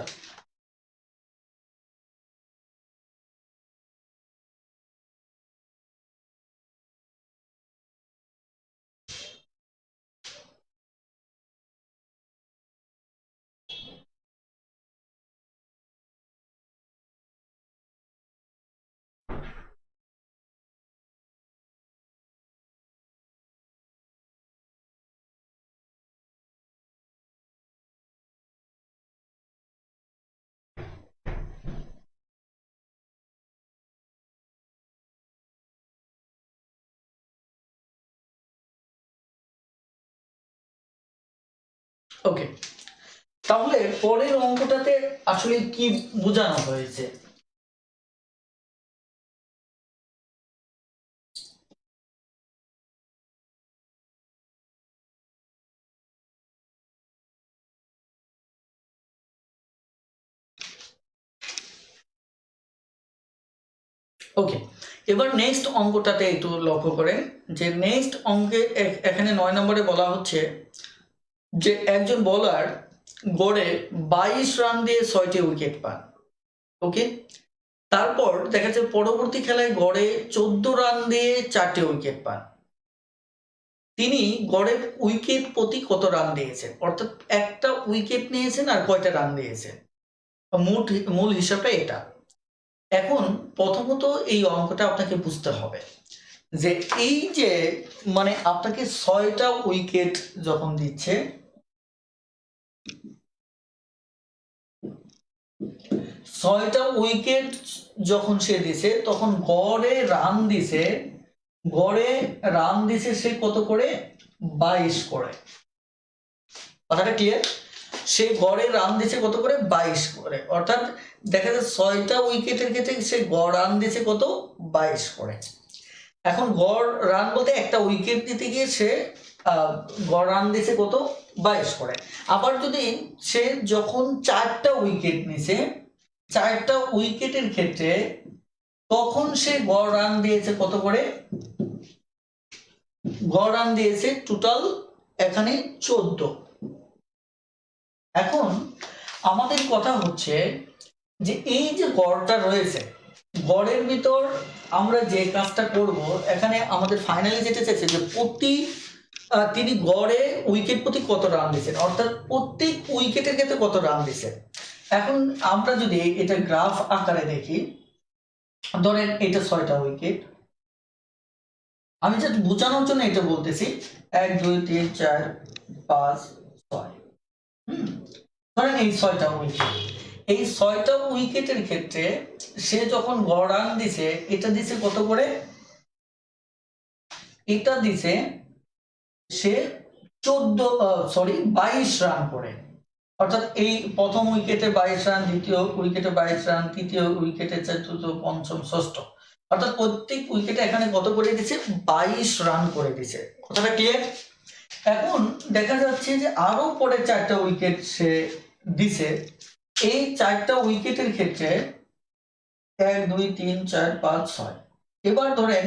ওকে। তাহলে পরের অঙ্কটাতে আসলে কি বোঝানো হয়েছে? ওকে, এবার নেক্সট অঙ্কটাতে একটু লক্ষ্য করেন, যে নেক্সট অঙ্কে এখানে 9 নম্বরে বলা হচ্ছে যে একজন বোলার গড়ে 22 রান দিয়ে 6টি উইকেট পান। ওকে, তারপর দেখা যাচ্ছে পরবর্তী খেলায় গড়ে 14 রান দিয়ে 4টি উইকেট পান। তিনি গড়ে উইকেট প্রতি কত রান দিয়েছেন, অর্থাৎ একটা উইকেট নিয়েছেন আর কয়টা রান দিয়েছেন, মূল হিসাবটা এটা। এখন প্রথমত এই অঙ্কটা আপনাকে বুঝতে হবে যে এই যে মানে আপনাকে 6টা উইকেট যখন দিচ্ছে, 6টা উইকেট যখন সে দিছে তখন গড়ে রান দিছে সে কত করে? 22 করে। কথাটা ক্লিয়ার? সে গড়ে রান দিছে কত করে? 22 করে। অর্থাৎ দেখা যাচ্ছে 6টা উইকেটের ক্ষেত্রে সে গড় রান দিছে কত? 22 করে। এখন গড় রান বলতে একটা উইকেট দিতে গিয়ে সে গড় রান দিছে কত? 22 করে। আবার যদি সে যখন 4টা উইকেট নিছে, 4টা উইকেটের ক্ষেত্রে তখন সে গড় রান দিয়েছে কত করে? গড় রান দিয়েছে টোটাল এখানে 14। এখন আমাদের কথা হচ্ছে যে এই যে গড়টা রয়েছে, গড়ের ভিতর আমরা যে কাজটা করব, এখানে আমাদের ফাইনালি যেটা চাইছে যে তিনি গড়ে উইকেট প্রতি কত রান দিচ্ছেন, অর্থাৎ প্রত্যেক উইকেটের ক্ষেত্রে কত রান দিচ্ছেন। এখন আমরা যদি এটা গ্রাফ আকারে দেখি, ধরেন এটা 6টা উইকেট, আমি জাস্ট বোঝানোর জন্য এটা বলতেছি 1 2 3 4 5 6। ধরেন এই 6টা উইকেট, এই 6টা উইকেটের ক্ষেত্রে সে যখন গড় রান দিছে, এটা দিছে কত করে, এটা দিছে সে 22 রান করে। অর্থাৎ এই প্রথম উইকেটে 22 রান, দ্বিতীয় উইকেটে 22 রান, তৃতীয় উইকেটে চতুর্থ, পঞ্চম, ষষ্ঠ, অর্থাৎ প্রত্যেক উইকেটে এখানে কত করে দিছে, 22 রান করে দিছে। কথাটা ক্লিয়ার? এখন দেখা যাচ্ছে যে আরো পরে 4টা উইকেট সে দিছে। এই 4টা উইকেটের ক্ষেত্রে 1 2 3 4 5 6, এবার ধরেন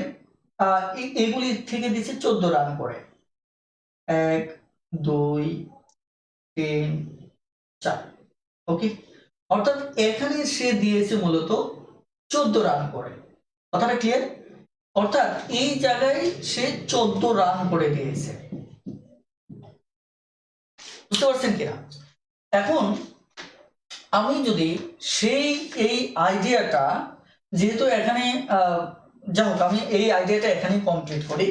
এগুলি থেকে দিছে 14 রান করে, 1 2 3 4। ওকে, অর্থাৎ এখানে সে দিয়েছে মূলত 14 রান করে। কথাটা ক্লিয়ার? অর্থাৎ এই জায়গায় সে 14 রান করে দিয়েছে। বুঝতে পারছেন কিনা? এখন আমি যদি সেই এই আইডিয়াটা, যেহেতু এখানে যাই হোক, আমি এই আইডিয়াটা এখানে কমপ্লিট করি,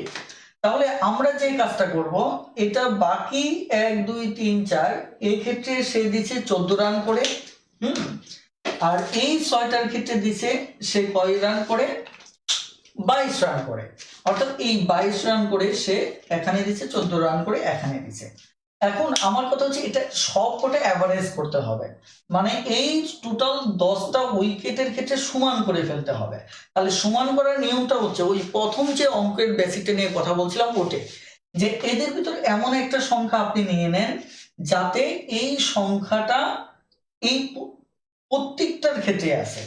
তাহলে আমরা যে কাজটা করব, এটা বাকি 1 2 3 4 এই ক্ষেত্রে সে দিচ্ছে 14 রান করে, আর এই 6টার ক্ষেত্রে দিছে সে কয় রান করে, 22 রান করে। অর্থাৎ এই 22 রান করে সে এখানে দিছে, 14 রান করে এখানে দিছে। এখন আমার কথা হচ্ছে এটা সবকটা অ্যাভারেজ করতে হবে, মানে এই টোটাল 10টা উইকেটের ক্ষেত্রে সমান করে ফেলতে হবে। তাহলে সমান করার নিয়মটা হচ্ছে ওই প্রথম যে অঙ্কের বেসিকটা নিয়ে কথা বলছিলাম ওটে, যে এদের ভিতর এমন একটা সংখ্যা আপনি নিয়ে নেন যাতে এই সংখ্যাটা এই প্রত্যেকটার ক্ষেত্রে আছে।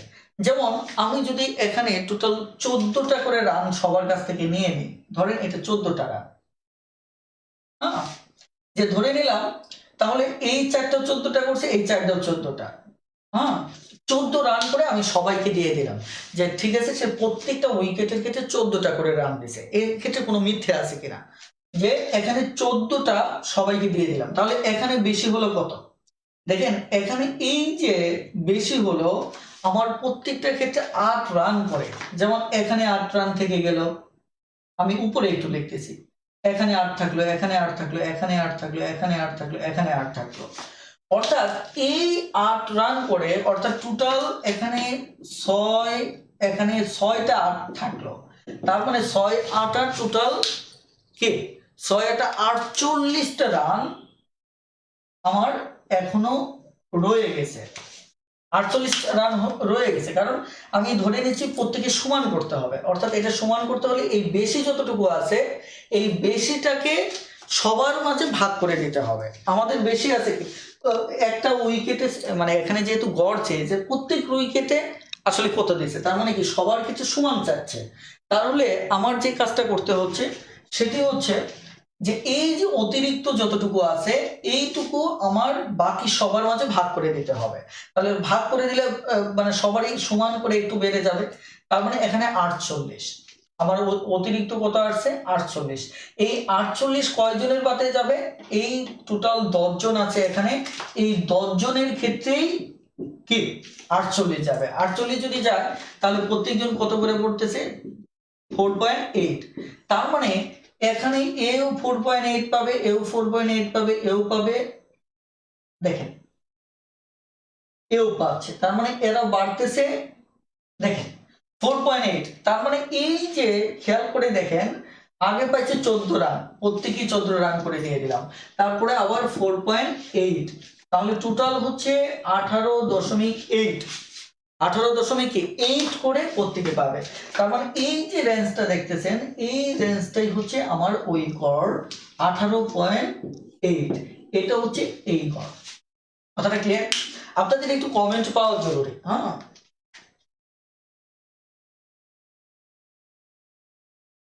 যেমন আমি যদি এখানে টোটাল 14টা করে রান সবার কাছ থেকে নিয়ে নিই, ধরেন এটা 14টা রান, হ্যাঁ, যে ধরে নিলাম, তাহলে এই 4টা 14টা করছে, এই 4টাও 14টা, হ্যাঁ, 14 রান করে আমি সবাইকে দিয়ে দিলাম, যে ঠিক আছে সে প্রত্যেকটা উইকেটের ক্ষেত্রে 14টা করে রান দিছে। এর ক্ষেত্রে কোনো মিথ্যে আছে কিনা, যে এখানে 14টা সবাইকে দিয়ে দিলাম, তাহলে এখানে বেশি হলো কত, দেখেন এখানে এই যে বেশি হলো আমার প্রত্যেকটা ক্ষেত্রে 8 রান করে। যেমন এখানে 8 রান থেকে গেল, আমি উপরে একটু লিখতেছি, এখানে 8 থাকলো, এখানে 8 থাকলো, এখানে 8 থাকলো, এখানে 8 থাকলো, এখানে 8 থাকলো, অর্থাৎ এই 8 রান করে, অর্থাৎ টোটাল এখানে 6, এখানে 6টা 8 থাকলো, তার মানে 6 8 আর টোটাল কি, 6 8 48টা রান আমার এখনো রয়ে গেছে। 48 রান রয়ে গেছে, কারণ আমি ধরে নিচ্ছি প্রত্যেকে সমান করতে হবে, অর্থাৎ এটা সমান করতে হলে এই বেশি যতটুকু আছে এই বেশিটাকে সবার মাঝে ভাগ করে দিতে হবে। আমাদের বেশি আছে কি, একটা উইকেটে, মানে এখানে যেহেতু গড় চেয়েছে প্রত্যেক উইকেটে আসলে কত দিয়েছে, তার মানে কি সবার ক্ষেত্রে সমান চাচ্ছে। তাহলে আমার যে কাজটা করতে হচ্ছে সেটি হচ্ছে যে এই যে অতিরিক্ত যতটুকু আছে এইটুকু আমার বাকি সবার মাঝে ভাগ করে দিতে হবে। তাহলে ভাগ করে দিলে মানে সবারই সমান করে একটু বেড়ে যাবে, তার মানে এখানে 48, আমার অতিরিক্ত কত আসছে 48। এই 48 কয়জনের বাদে যাবে, এই টোটাল 10 জন আছে এখানে, এই 10 জনের ক্ষেত্রেই কি 48 যাবে। 48 যদি যায় তাহলে প্রত্যেকজন কত করে পড়তেছে, 4.8। তার মানে এখানে এও 4.8 পাবে, এও 4.8 পাবে, এও পাবে, দেখেন এও পাচ্ছে, তার মানে এরা বাড়তেছে, দেখেন 4.8। তার মানে এই যে খেয়াল করে দেখেন, আগে পাইছে 14 রান, প্রত্যেকেই 14 রান করে দিয়ে দিলাম, তারপরে আবার 4.8, তাহলে টোটাল হচ্ছে 18.8, 18.8 করে প্রত্যেকে পাবে। তার মানে এই যে রেঞ্জটা দেখতেছেন এই রেঞ্জটাই হচ্ছে আমার ওই গড় 18.8, এটা হচ্ছে এই গড়। কথাটা ক্লিয়ার? আপনাদের একটু কমেন্ট পাওয়া জরুরি, হ্যাঁ।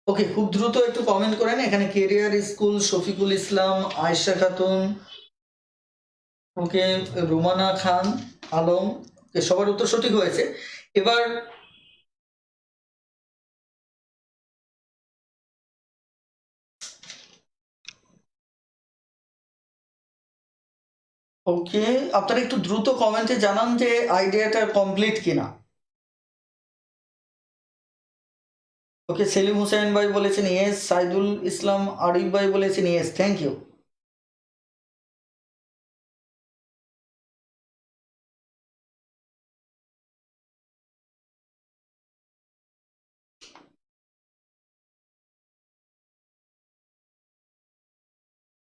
ওকে, খুব দ্রুত একটু কমেন্ট করেন। এখানে কেরিয়ার স্কুল, শফিকুল ইসলাম, আয়েশা খাতুন, ওকে, রুমানা খান, আলম, সবার উত্তর সঠিক হয়েছে। এবার ওকে, আপনারা একটু দ্রুত কমেন্টে জানান যে আইডিয়াটা কমপ্লিট কিনা। ওকে, সেলিম হোসেন ভাই বলেছেন ইয়েস, সাইদুল ইসলাম আরিফ ভাই বলেছেন ইয়েস, থ্যাংক ইউ।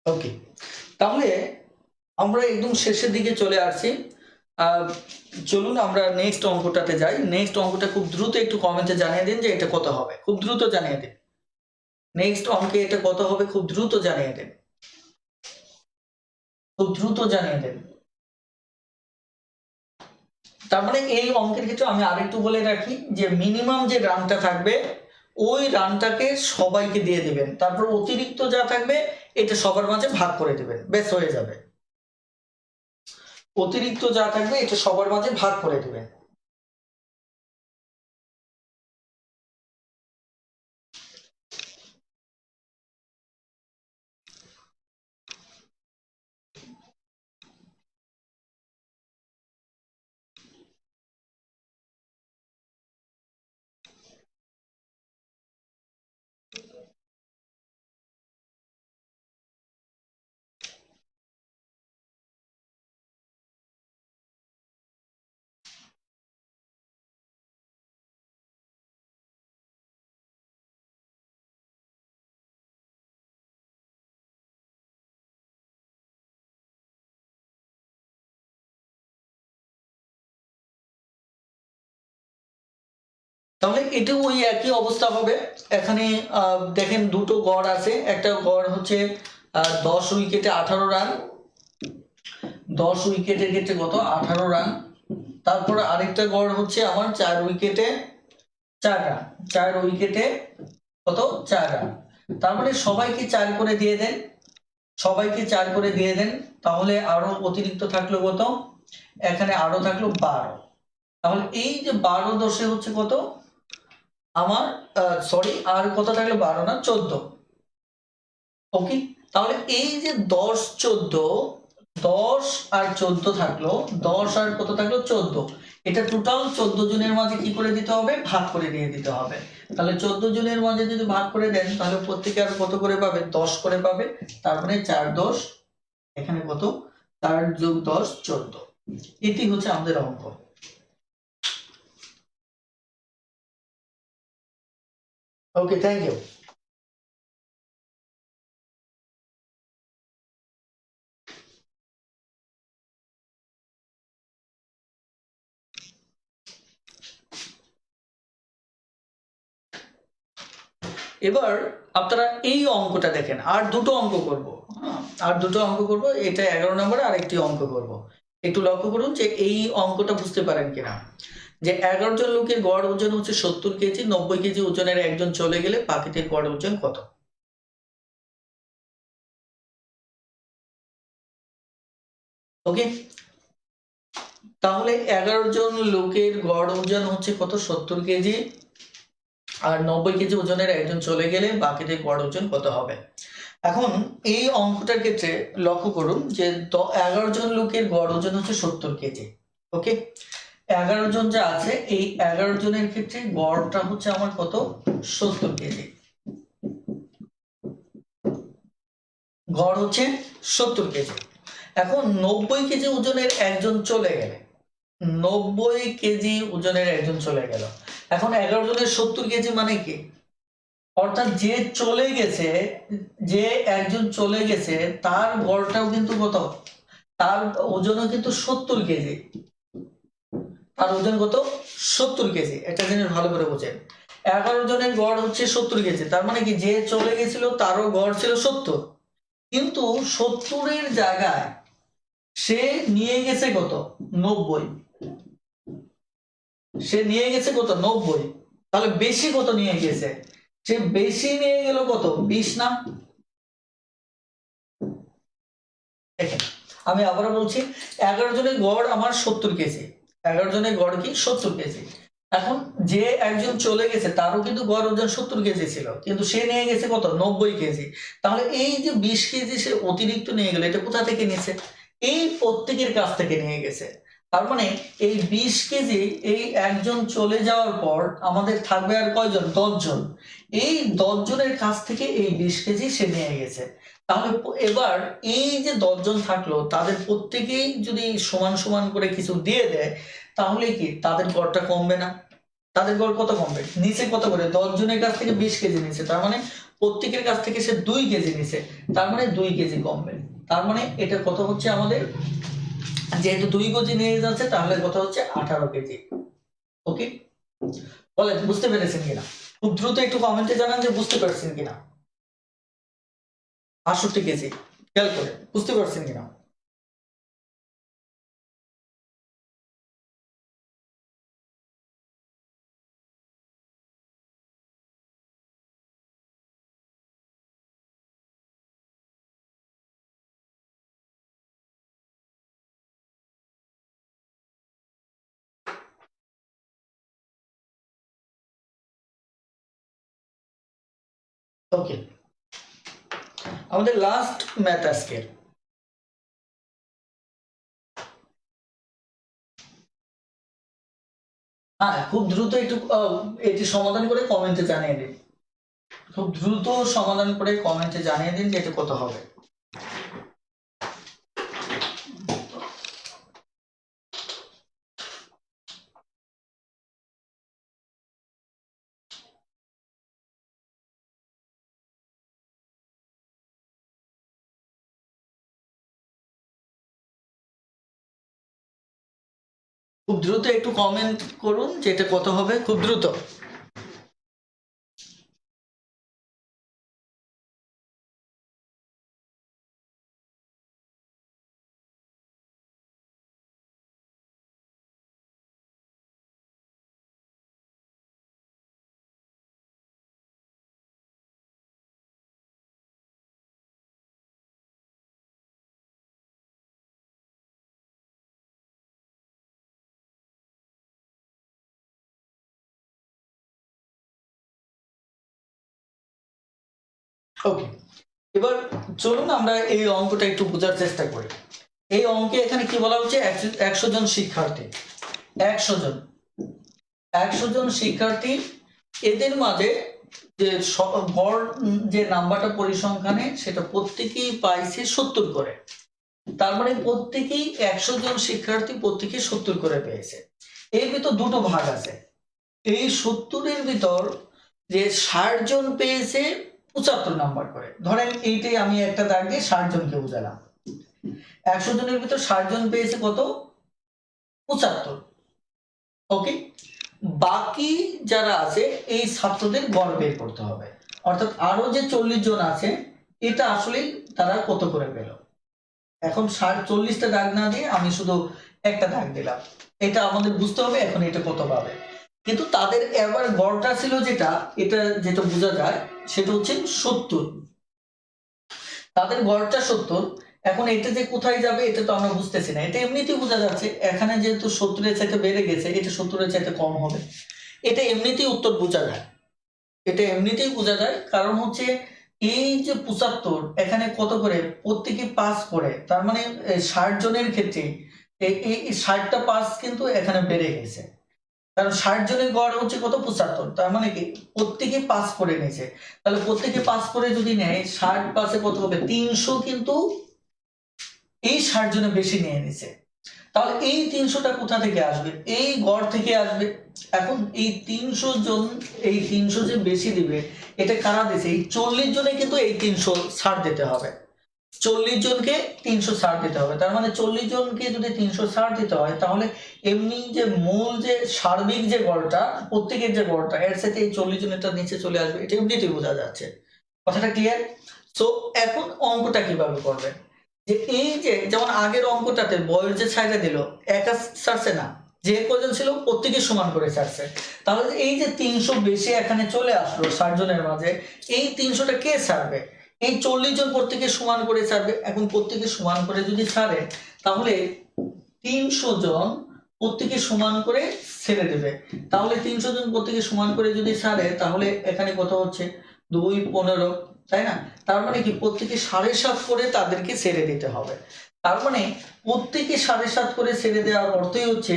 ওকে, তাহলে আমরা একদম শেষের দিকে চলে আসছি। চলুন আমরা নেক্সট অঙ্কটাতে যাই। নেক্সট অঙ্কটা খুব দ্রুত একটু কমেন্টে জানিয়ে দিন যে এটা কত হবে, খুব দ্রুত জানিয়ে দিন। নেক্সট অঙ্কে এটা কত হবে খুব দ্রুত জানিয়ে দিন, খুব দ্রুত জানিয়ে দিন। তার মানে এই অঙ্কের ক্ষেত্রে আমি আরেকটু বলে রাখি যে মিনিমাম যে রানটা থাকবে ওই রানটাকে সবাইকে দিয়ে দিবেন, তারপর অতিরিক্ত যা থাকবে এটা সবার মাঝে ভাগ করে দিবেন, বেশ হয়ে যাবে। অতিরিক্ত যা থাকবে এটা সবার মাঝে ভাগ করে দিবেন। তাহলে এটা ওই একই অবস্থা হবে। এখানে দেখেন দুটো গড় আছে, একটা গড় হচ্ছে 10 উইকেটে 18 রান, 10 উইকেটের ক্ষেত্রে কত 18 রান। তারপরে আরেকটা গড় হচ্ছে আমার 4 উইকেটে 4 রান, 4 উইকেটে কত 4 রান। তার মানে সবাইকে 4 করে দিয়ে দেন, সবাইকে 4 করে দিয়ে দেন, তাহলে আরো অতিরিক্ত থাকলো কত, এখানে আরো থাকলো 12। তাহলে এই যে 12 10 হচ্ছে কত আমার, সরি আর কত থাকলো 12 না 14। ওকে, তাহলে এই যে 10 14, 10 আর 14 থাকলো, 10 আর কত থাকলো 14, এটা টোটাল 14 জনের মাঝে কি করে দিতে হবে, ভাগ করে দিয়ে দিতে হবে। তাহলে 14 জনের মাঝে যদি ভাগ করে দেন তাহলে প্রত্যেকে আর কত করে পাবে, 10 করে পাবে। তারপরে 4 10, এখানে কত 4 যোগ 10 14। এটি হচ্ছে আমাদের অঙ্ক। ওকে, থ্যাংক ইউ। এবার আপনারা এই অঙ্কটা দেখেন, আর দুটো অঙ্ক করব। আর দুটো অঙ্ক করব, এটা 11 নম্বরে আরেকটি অঙ্ক করব। একটু লক্ষ্য করুন যে এই অঙ্কটা বুঝতে পারেন কিনা। যে 11 জন লোকের গড় ওজন হচ্ছে 70 কেজি, 90 কেজি ওজনের একজন চলে গেলে বাকিদের গড় ওজন কত? ওকে, তাহলে 11 জন লোকের গড় ওজন হচ্ছে কত, 70 কেজি, আর 90 কেজি ওজনের একজন চলে গেলে বাকিদের গড় ওজন কত হবে? এখন এই অঙ্কটার ক্ষেত্রে লক্ষ্য করুন যে 11 জন লোকের গড় ওজন হচ্ছে 70 কেজি। ওকে, 11 জন যা আছে এই 11 জনের ক্ষেত্রে গড়টা হচ্ছে আমার কত, 70 কেজি। গড় হচ্ছে 70 কেজি। এখন 90 কেজি ওজনের একজন চলে গেলে, 90 কেজি ওজনের একজন চলে গেল, এখন 11 জনের 70 কেজি মানে কি, অর্থাৎ যে চলে গেছে, যে একজন চলে গেছে তার গড়টাও কিন্তু কত, তার ওজনও কিন্তু 70 কেজি। তার ওজন কত, 70 কেজি। একটা জিনিস ভালো করে বোঝেন, 11 জনের গড় হচ্ছে 70 কেজি, তার মানে কি যে চলে গেছিল তারও গড় ছিল 70, কিন্তু 70-এর জায়গায় সে নিয়ে গেছে কত, 90। সে নিয়ে গেছে কত, 90। তাহলে বেশি কত নিয়ে গেছে, সে বেশি নিয়ে গেল কত 20 না। দেখেন আমি আবারও বলছি 11 জনের গড় আমার 70 কেজি, 11 জনের গড় কি 70 কেজি। এখন যে একজন চলে গেছে তারও কিন্তু গড় ওজন 70 কেজি ছিল, কিন্তু সে নিয়ে গেছে কত 90 কেজি। তাহলে এই যে 20 কেজি সে অতিরিক্ত নিয়ে গেল, এটা কোথা থেকে নিয়েছে? এই প্রত্যেকের কাছ থেকে নিয়ে গেছে। তার মানে এই 20 কেজি এই একজন চলে যাওয়ার পর আমাদের থাকবে আর কয়জন? 10 জন। এই 10 জনের কাছ থেকে এই 20 কেজি সে নিয়ে গেছে। তাহলে এবার এই যে 10 জন থাকলো তাদের প্রত্যেকেই যদি সমান সমান করে কিছু দিয়ে দেয়, তাহলে কি তাদের গড়টা কমবে না? তাদের গড় কত কমবে? নিচে কত করে? 10 জনের কাছ থেকে 20 কেজি নিচে, তার মানে প্রত্যেকের কাছ থেকে সে 2 কেজি নিচে, তার মানে 2 কেজি কমবে। তার মানে এটা কত হচ্ছে আমাদের? যেহেতু 2 কেজি নিয়ে যাচ্ছে তাহলে কত হচ্ছে? 18 কেজি। ওকে, বলেন বুঝতে পেরেছেন কিনা? খুব দ্রুত একটু কমেন্টে জানান যে বুঝতে পারছেন কিনা। 68 কেজি, খেয়াল করে বুঝতে পারছেন কিনা। ওকে, আমাদের লাস্ট ম্যাথ আজকের। হ্যাঁ, খুব দ্রুত একটু এটি সমাধান করে কমেন্টে জানিয়ে দিন। খুব দ্রুত সমাধান করে কমেন্টে জানিয়ে দিন যে এটা কত হবে। খুব দ্রুত একটু কমেন্ট করুন যে এটা কত হবে, খুব দ্রুত। ওকে, এবার চলুন আমরা এই অঙ্কটা একটু বোঝার চেষ্টা করি। এই অঙ্কে এখানে কি বলা হচ্ছে? 100 জন শিক্ষার্থী, 100 জন, 100 জন শিক্ষার্থী, এদের মাঝে যে গড় যে নাম্বারটা পরিসংখ্যানে সেটা প্রত্যেকেই পাইছে 70 করে। তার মানে প্রত্যেকেই 100 জন শিক্ষার্থী প্রত্যেকেই 70 করে পেয়েছে। এর ভিতর দুটো ভাগ আছে। এই 70-এর ভিতর যে 60 জন পেয়েছে 75 নাম্বার করে, ধরেন এইটাই আমি একটা দাগ দিয়ে 60 জনকে বুঝালাম। 100 জনের ভিতর 60 জন পেয়েছে কত? 75। ওকে, বাকি যারা আছে এই ছাত্রদের গড় বের করতে হবে, অর্থাৎ আরো যে 40 জন আছে এটা আসলে তারা কত করে পেল। এখন 40টা দাগ না দিয়ে আমি শুধু একটা দাগ দিলাম, এটা আমাদের বুঝতে হবে এখন এটা কত পাবে। কিন্তু তাদের এবার গড়টা ছিল যেটা, এটা যেটা বোঝা যায় সেটা হচ্ছে 70। তাদের গড়টা 70। এখন এটা যে কোথায় যাবে এটা তো আমরা বুঝতেছি না, এটা এমনিতেই বোঝা যাচ্ছে এখানে যেহেতু 70-এর চাইতে বেড়ে গেছে, এটা 70-এর চাইতে কম হবে। এটা এমনিতেই উত্তর বোঝা যায়, এটা এমনিতেই বোঝা যায়, কারণ হচ্ছে এই যে 75 এখানে কত করে? প্রত্যেকে 5 করে, তার মানে 60 জনের ক্ষেত্রে এই 60টা 5 কিন্তু এখানে বেড়ে গেছে, কারণ 60 জনের গড় হচ্ছে কত? 75। তার মানে কি প্রত্যেকে 5 করে নিয়েছে। তাহলে প্রত্যেকে 5 করে যদি নেয় 60 5-এ কত হবে? 300, কিন্তু এই 60 জনে বেশি নিয়ে নিছে। তাহলে এই 300টা কোথা থেকে আসবে? এই গড় থেকে আসবে। এখন এই 300 জন, এই 300 যে বেশি দিবে এটা কারা দিছে? এই 40 জনে কিন্তু এই 300 ছাড় দিতে হবে। 40 জনকে 300 ছাড় দিতে হবে, তার মানে 40 জনকে যদি 300 ছাড় দিতে হয় তাহলে এমনি যে মূল যে সার্বিক যে গড়টা, প্রত্যেকের যে গড়টা এর সাথে এই 40 জনেরটা নিচে চলে আসবে, এটা এমনিতেই বোঝা যাচ্ছে। কথাটা ক্লিয়ার? সো এখন অঙ্কটা কিভাবে করবে? যে এই যে যেমন আগের অঙ্কটাতে বয়স যে ছাইড়া দিল, একা ছাড়ছে না, যে কজন ছিল প্রত্যেকে সমান করে ছাড়ছে। তাহলে এই যে 300 বেশি এখানে চলে আসলো 60 জনের মাঝে, এই 300টা কে ছাড়বে? এই 40 জন প্রত্যেকে সমান করে ছাড়বে। এখন প্রত্যেকে সমান করে যদি ছাড়ে তাহলে 300 জন প্রত্যেকে সমান করে ছেড়ে দেবে। তাহলে 300 জন প্রত্যেকে সমান করে যদি ছাড়ে তাহলে এখানে কত হচ্ছে 2 15, তাই না? তার মানে কি প্রত্যেকে 7.5 করে তাদেরকে ছেড়ে দিতে হবে। তার মানে প্রত্যেকে 7.5 করে ছেড়ে দেওয়ার অর্থই হচ্ছে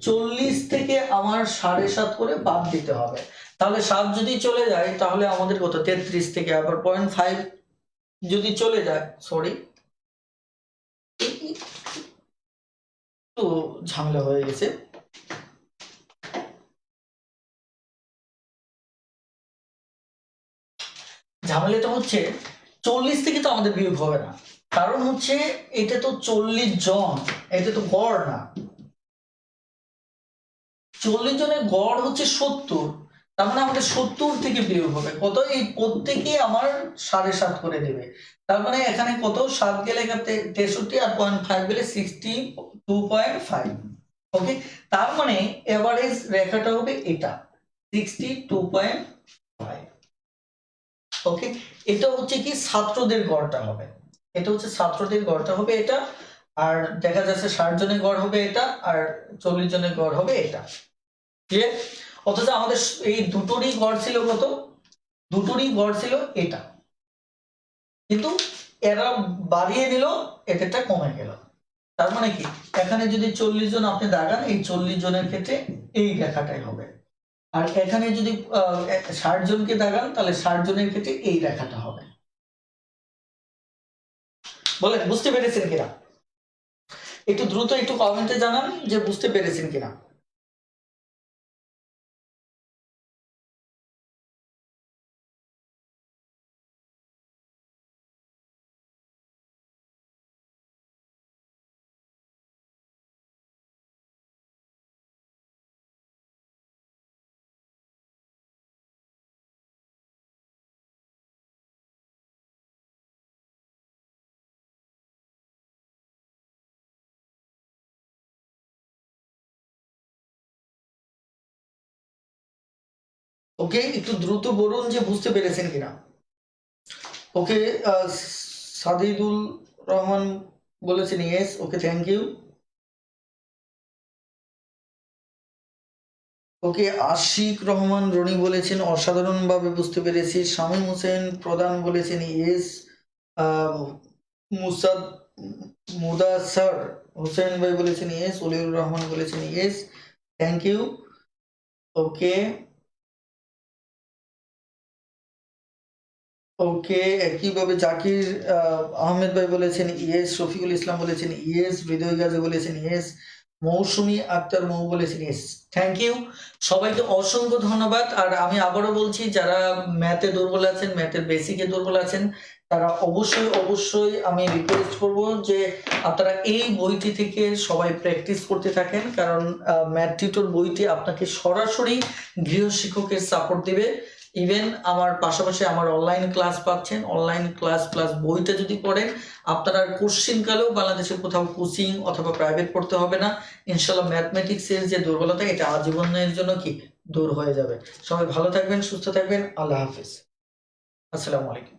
40 থেকে আমার 7.5 করে বাদ দিতে হবে। তাহলে 7 যদি চলে যায় তাহলে আমাদের কত 33 থেকে আবার 0.5 যদি চলে যায়, সরি একটু ঝামেলা হয়ে গেছে। ঝামেলাটা হচ্ছে 40 থেকে তো আমাদের বিয়োগ হবে না, কারণ হচ্ছে এটা তো 40 জন, এটা তো গড় না। 40 জনের গড় হচ্ছে 70, তার মানে আমাদের 70 থেকে বিয়োগ হবে কত? এই প্রত্যেকে আমার 7.5 করে দেবে। তার মানে এখানে কত 7 গেলে 63 আর 0.5 গেলে 62.5। ওকে, তার মানে এভারেজ রেখাটা হবে এটা 62.5। ওকে, এটা হচ্ছে কি ছাত্রদের গড়টা হবে, এটা হচ্ছে ছাত্রদের গড়টা হবে এটা। আর দেখা যাচ্ছে 60 জনের গড় হবে এটা, আর 40 জনের গড় হবে এটা। ক্লিয়ার? অথচ আমাদের এই দুটোরই গড় ছিল কত? দুটোরই গড় ছিল এটা, কিন্তু এরা বাড়িয়ে দিল, এটা কমে গেল। তার মানে কি এখানে যদি 40 জন আপনি দাগান, এই 40 জনের ক্ষেত্রে এই রেখাটাই হবে। আর এখানে যদি 60 জনকে দাগান তাহলে 60 জনের ক্ষেত্রে এই রেখাটা হবে। বলেন বুঝতে পেরেছেন কিনা? একটু দ্রুত একটু কমেন্টে জানান যে বুঝতে পেরেছেন কিনা। ওকে, একটু দ্রুত বলুন যে বুঝতে পেরেছেন কিনা। ওকে, সাদিদুল রহমান বলেছেন yes. Okay, thank you. Okay, Ashik Rahman Roni বলেছেন অসাধারণভাবে বুঝতে পেরেছি। শামীম হোসেন প্রধান বলেছেন ইয়েস। মুসাদ মুদাসার হোসেন ভাই বলেছেন ইয়েস। অলিউর রহমান বলেছেন ইয়েস, থ্যাংক ইউ। ওকে ওকে, একইভাবে জাকির আহমেদ ভাই বলেছেন ইয়েস। শফিকুল ইসলাম বলেছেন ইয়েস। হৃদয় গাজী বলেছেন ইয়েস। মৌসুমী আক্তার মৌ বলেছেন ইয়েস, থ্যাংক ইউ। সবাইকে অসংখ্য ধন্যবাদ। আর আমি আবারও বলছি, যারা ম্যাথে দুর্বল আছেন, ম্যাথের বেসিকে দুর্বল আছেন, তারা অবশ্যই অবশ্যই আমি রিকোয়েস্ট করব যে আপনারা এই বইটি থেকে সবাই প্র্যাকটিস করতে থাকেন, কারণ ম্যাথ টিউটর বইটি আপনাকে সরাসরি গৃহশিক্ষকের সাপোর্ট দিবে। ইভেন আমার পাশাপাশি আমার অনলাইন ক্লাস পাচ্ছেন, অনলাইন ক্লাস প্লাস বইটা যদি পড়েন আপনারা কোশ্চিন কালেও বাংলাদেশের কোথাও কোচিং অথবা প্রাইভেট পড়তে হবে না। ইনশাল্লাহ ম্যাথমেটিক্সের যে দুর্বলতা এটা আজীবনের জন্য কি দূর হয়ে যাবে। সবাই ভালো থাকবেন, সুস্থ থাকবেন। আল্লাহ হাফিজ, আসসালামু আলাইকুম।